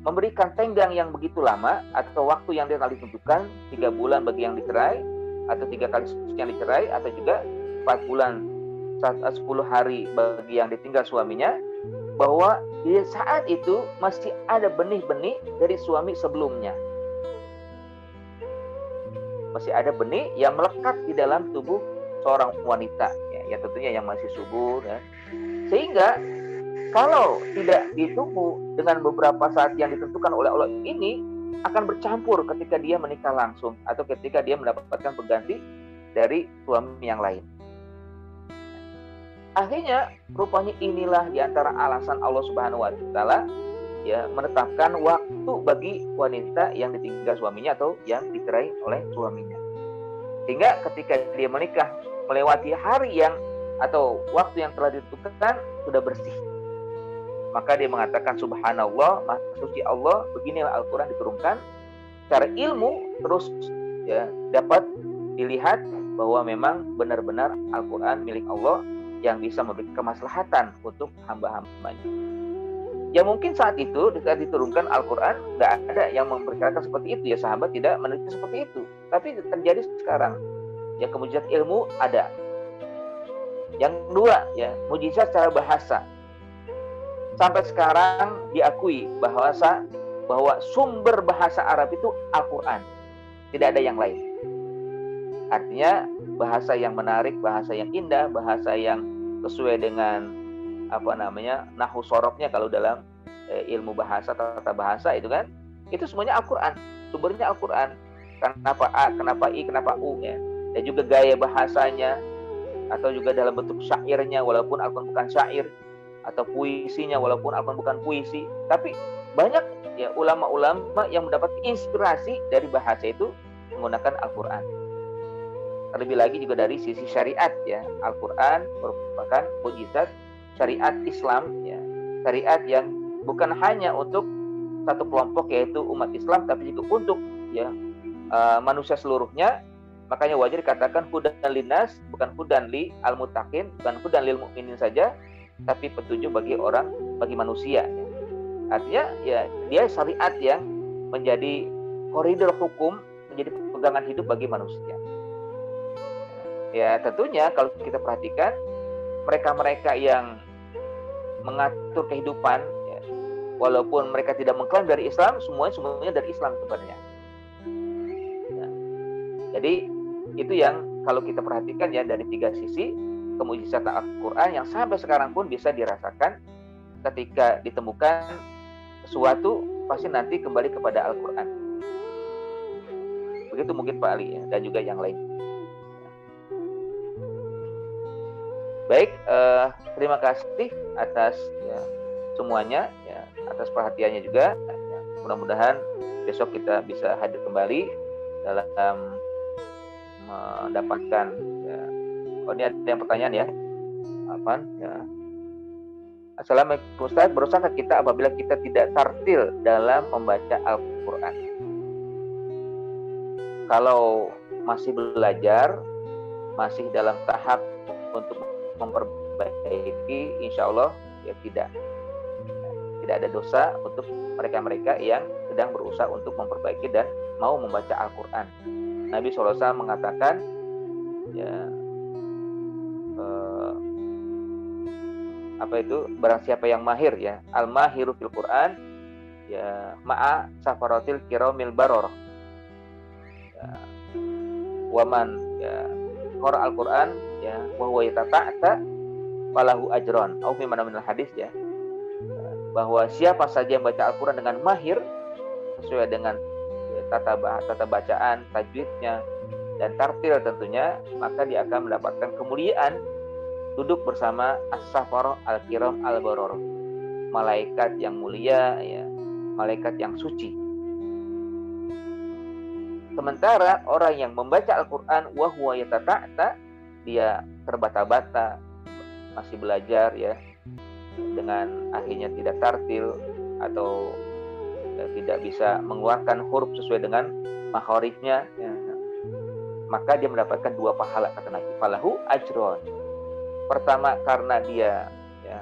memberikan tenggang yang begitu lama atau waktu yang dia telah ditentukan 3 bulan bagi yang dicerai atau 3 kali suci yang dicerai atau juga 4 bulan 10 hari bagi yang ditinggal suaminya, bahwa di saat itu masih ada benih-benih dari suami sebelumnya. Masih ada benih yang melekat di dalam tubuh seorang wanita, ya tentunya yang masih subur, ya. Sehingga kalau tidak ditunggu dengan beberapa saat yang ditentukan oleh Allah ini, akan bercampur ketika dia menikah langsung atau ketika dia mendapatkan pengganti dari suami yang lain. Akhirnya rupanya inilah diantara alasan Allah Subhanahu wa taala ya menetapkan waktu bagi wanita yang ditinggal suaminya atau yang dicerai oleh suaminya. Sehingga ketika dia menikah melewati hari yang atau waktu yang telah ditentukan sudah bersih. Maka dia mengatakan subhanallah, maha suci Allah, beginilah Al-Quran diturunkan. Secara ilmu terus ya dapat dilihat bahwa memang benar-benar Al-Quran milik Allah yang bisa memberikan kemaslahatan untuk hamba-hambanya. Ya mungkin saat itu ketika diturunkan Al-Quran nggak ada yang memperkirakan seperti itu, ya sahabat tidak meneliti seperti itu. Tapi terjadi sekarang, ya mukjizat ilmu ada. Yang kedua, ya mukjizat secara bahasa. Sampai sekarang diakui bahwa sumber bahasa Arab itu Al-Quran, tidak ada yang lain. Artinya bahasa yang menarik, bahasa yang indah, bahasa yang sesuai dengan nahwu sorofnya kalau dalam ilmu bahasa, tata bahasa itu kan, itu semuanya Al-Quran, sumbernya Al-Quran. Kenapa A, kenapa I, kenapa U ya. Dan juga gaya bahasanya atau juga dalam bentuk syairnya walaupun Al-Quran bukan syair, atau puisinya walaupun Al-Quran bukan puisi, tapi banyak ya ulama-ulama yang mendapat inspirasi dari bahasa itu menggunakan Al-Quran. Terlebih lagi juga dari sisi syariat ya, Al-Quran merupakan mukjizat syariat Islam ya, syariat yang bukan hanya untuk satu kelompok yaitu umat Islam, tapi juga untuk ya manusia seluruhnya. Makanya wajar dikatakan hudan linnas, bukan hudan li al-muttaqin, bukan hudan lil mu'minin saja, tapi petunjuk bagi manusia. Artinya ya dia syariat yang menjadi koridor hukum, menjadi pegangan hidup bagi manusia. Ya tentunya kalau kita perhatikan mereka-mereka yang mengatur kehidupan, ya, walaupun mereka tidak mengklaim dari Islam, semuanya dari Islam sebenarnya. Ya. Jadi itu yang kalau kita perhatikan ya dari 3 sisi kemujizatan Al-Quran yang sampai sekarang pun bisa dirasakan. Ketika ditemukan sesuatu pasti nanti kembali kepada Al-Quran. Begitu mungkin Pak Ali ya, dan juga yang lain. Baik, terima kasih atas ya, semuanya ya, atas perhatiannya juga ya. Mudah-mudahan besok kita bisa hadir kembali dalam mendapatkan ya. Oh ini ada yang pertanyaan ya. Apaan? Ya. Assalamualaikum Ustaz, berusakah kita apabila kita tidak tartil dalam membaca Al-Quran? Kalau masih belajar, masih dalam tahap untuk memperbaiki, insya Allah ya tidak ada dosa untuk mereka-mereka yang sedang berusaha untuk memperbaiki dan mau membaca Al-Quran. Nabi SAW mengatakan ya barang siapa yang mahir ya, al-mahiru fil Quran ya ma'a safaratil kiramil baror ya, waman ya qara al-Quran ya wa huwa yatata'ta falahu ajron au fi mana minal hadis ya, bahwa siapa saja yang baca Al-Quran dengan mahir sesuai dengan ya, tata bacaan, tajwidnya dan tartil tentunya, maka dia akan mendapatkan kemuliaan duduk bersama as-safarah al-kiram al-baror, malaikat yang mulia ya, malaikat yang suci. Sementara orang yang membaca Al-Quran wa huwa yatata'ta, dia terbata-bata, masih belajar ya, dengan akhirnya tidak tartil atau tidak bisa mengeluarkan huruf sesuai dengan makharijnya, ya, maka dia mendapatkan 2 pahala, kata Nabi. Falahu ajron. Pertama karena dia ya,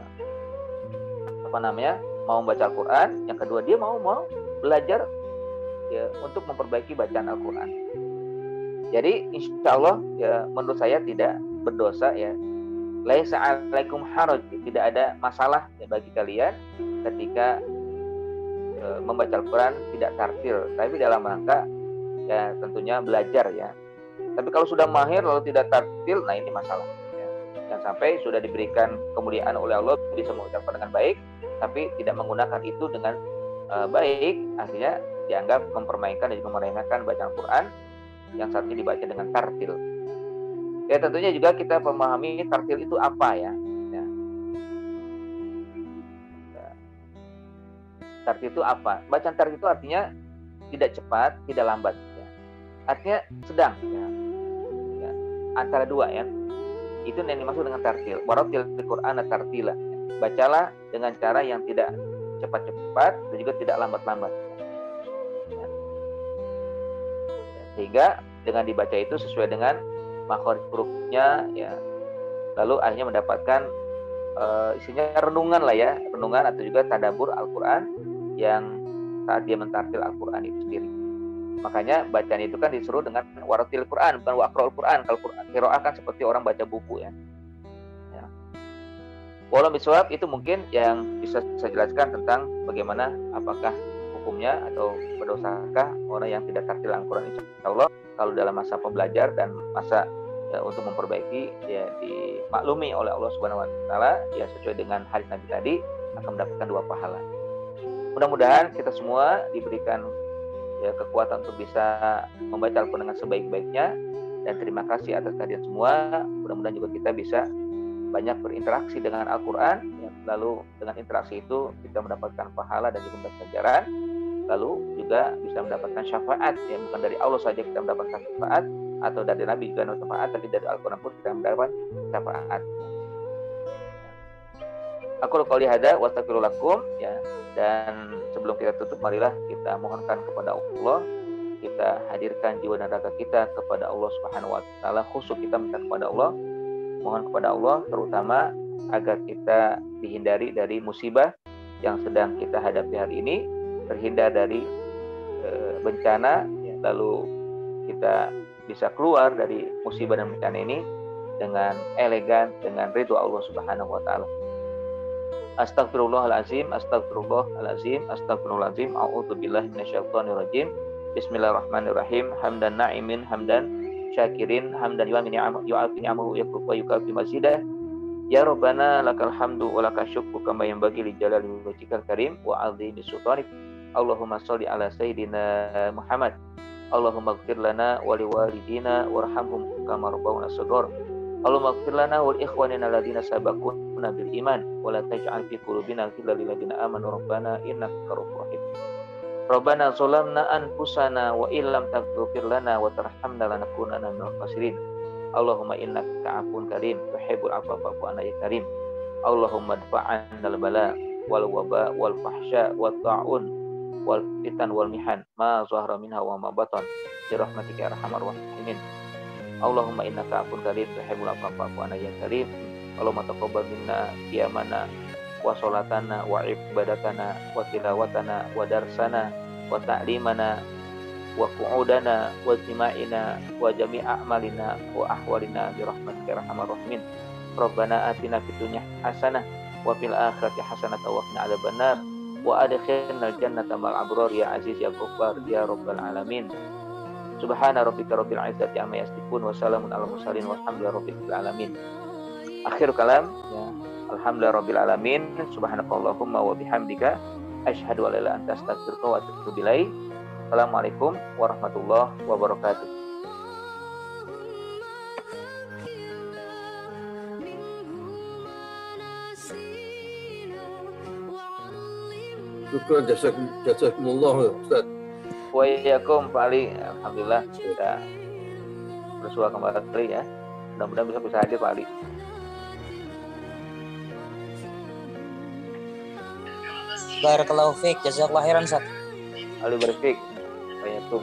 mau membaca Al-Quran. Yang kedua dia mau belajar ya, untuk memperbaiki bacaan Al-Quran. Jadi insya Allah ya, menurut saya tidak berdosa ya. Laisa 'alaikum haraj, tidak ada masalah ya, bagi kalian ketika membaca Al-Quran tidak tartil, tapi dalam rangka ya tentunya belajar ya. Tapi kalau sudah mahir lalu tidak tartil, nah ini masalah ya. Dan sampai sudah diberikan kemuliaan oleh Allah, bisa mengucapkan dengan baik, tapi tidak menggunakan itu dengan baik, akhirnya dianggap mempermainkan dan juga meremehkan bacaan Al-Quran yang saat ini dibaca dengan tartil. Ya tentunya juga kita memahami tartil itu apa ya. Tartil itu apa? Bacaan tartil itu artinya tidak cepat, tidak lambat. Ya. Artinya sedang. Ya. Ya. Antara dua ya. Itu yang dimaksud dengan tartil. Warattil Qur'ana tartila. Ya. Bacalah dengan cara yang tidak cepat-cepat dan juga tidak lambat-lambat. Ya. Sehingga dengan dibaca itu sesuai dengan makhraj hurufnya, ya. Lalu akhirnya mendapatkan isinya renungan lah ya, renungan atau juga tadabbur Al-Quran yang saat dia mentartil Al-Quran itu sendiri. Makanya bacaan itu kan disuruh dengan waratil Quran, bukan waqra'ul Quran. Kalau qiraah kan seperti orang baca buku ya. Ya. Walau bisawab itu mungkin yang bisa saya jelaskan tentang bagaimana apakah hukumnya atau berdosakah orang yang tidak tartil Al-Quran. Insya Allah kalau dalam masa pembelajar dan masa ya, untuk memperbaiki ya dimaklumi oleh Allah Subhanahu wa taala ya sesuai dengan hadis Nabi tadi akan mendapatkan 2 pahala. Mudah-mudahan kita semua diberikan ya, kekuatan untuk bisa membaca Al-Quran dengan sebaik-baiknya, dan terima kasih atas kehadiran semua. Mudah-mudahan juga kita bisa banyak berinteraksi dengan Al-Quran ya, lalu dengan interaksi itu kita mendapatkan pahala dan juga mendapatkan pelajaran, lalu juga bisa mendapatkan syafaat ya, bukan dari Allah saja kita mendapatkan syafaat atau dari Nabi juga mendapatkan syafaat, tapi dari Al-Quran pun kita mendapatkan syafaat. Aku qouli hada wa astaghfiru lakum ya. Dan sebelum kita tutup, marilah kita mohonkan kepada Allah, kita hadirkan jiwa dan raga kita kepada Allah Subhanahu wa taala, khusus kita minta kepada Allah, mohon kepada Allah terutama agar kita dihindari dari musibah yang sedang kita hadapi hari ini, terhindar dari bencana ya, lalu kita bisa keluar dari musibah dan bencana ini dengan elegan, dengan ridho Allah Subhanahu wa taala. Astagfirullahalazim, astagfirullahalazim, astagfirullahalazim. A'udzubillahi minasyaitonirrajim. Bismillahirrahmanirrahim. Hamdan na'imin, hamdan syakirin, hamdan yu'afi ni'amahu wa yukafi mazidah. Ya Rabbana lakal hamdu wa lakal syukru kama yanbaghi li jalali wajhikal karim wa 'azimi sultanik. Allahumma shalli ala sayyidina Muhammad. Allahumma ighfir lana wa liwalidina warhamhum kama rabbawna shaghira. Allahumma ighfir lana wal ikhwanina alladziina sabaquna bil iman wa la taj'al fi qulubina ghillan lil ladzina amanu rabbana innaka ra'ufur rahim. Rabbana zalamna anfusana wa illam taghfir lana wa tarhamna lanakunanna minal khasirin. Allahumma innaka 'afuwun karim tuhibbul 'afwa fa'fu 'anna ya karim. Allahumma adfa'annal bala wal waba wal fahsya wat ta'un wal fitan wal mihan ma zahara minha wa ma batan bi rahmatika ya arhamar rahimin. Allahumma innaka 'afuwun karim tuhibbul 'afwa fa'fu 'anna ya karim. Allahumma taqabbal minna qiyamana wa sholatana wa ibadatana wa tilawatana wa darsana wa ta'limana wa qu'udana wa istima'ina wa jami' a'malina wa ahwalina bi rahmatika ya arhamar rahimin. Rabbana atina fid dunya hasanah wa fil akhirati hasanah wa qina adzabannar wa adkhilnal jannata ma'al abrar ya aziz ya ghaffar ya rabbal alamin. Subhana rabbika rabbil izzati amma yasifun wa salamun alal mursalin walhamdulillahi rabbil alamin. Akhir kalam ya. Alhamdulillah rabbil alamin. Subhanakallahumma wa bihamdika asyhadu an la ilaha illa anta astaghfiruka wa atubu ilaik. Assalamualaikum warahmatullahi wabarakatuh. Syukran jazakumullah Ustaz. Wa iyyakum Pak Ali. Alhamdulillah kita bersua kembali ya. Mudah-mudahan bisa hadir Pak Ali. Barakallahu fiik, jazakallahu khairan Ustaz. Ali Berfik, Bayatum.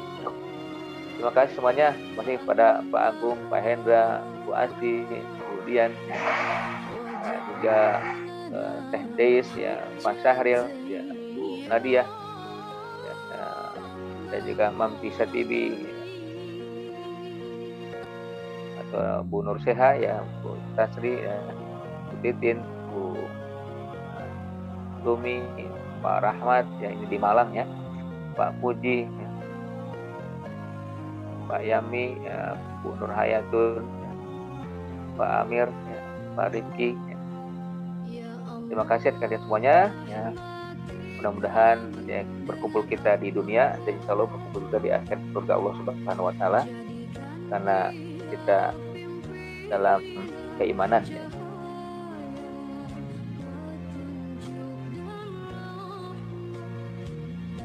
Terima kasih semuanya, masih pada Pak Agung, Pak Hendra, Bu Asti, Bu Dian, juga Teh Deis, ya, Pak Syahril, ya, Bu Nadia, ya, dan juga Mam Tisa Tibi, atau Bu Nur Seha, ya, Bu Tasri, ya, Bu Titin, Bu Tumi, Pak Rahmat, ya, ini di Malang ya, Pak Puji, ya, Pak Yami, ya, Bu Nur Hayatun, ya, Pak Amir, ya, Pak Rifki, ya. Terima kasih atas kalian semuanya, ya. Mudah-mudahan ya, berkumpul kita di dunia dan insya Allah berkumpul juga di akhir surga Allah Subhanahu Wa Taala, karena kita dalam keimanan. Ya.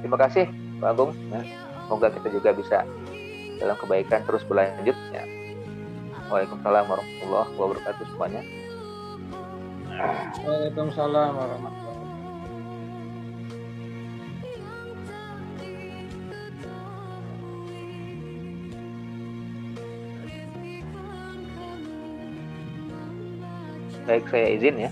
Terima kasih Pak Agung. Ya. Semoga kita juga bisa dalam kebaikan terus berlanjut. Ya. Waalaikumsalam warahmatullahi wabarakatuh semuanya. Waalaikumsalam warahmatullahi wabarakatuh. Baik, saya izin ya.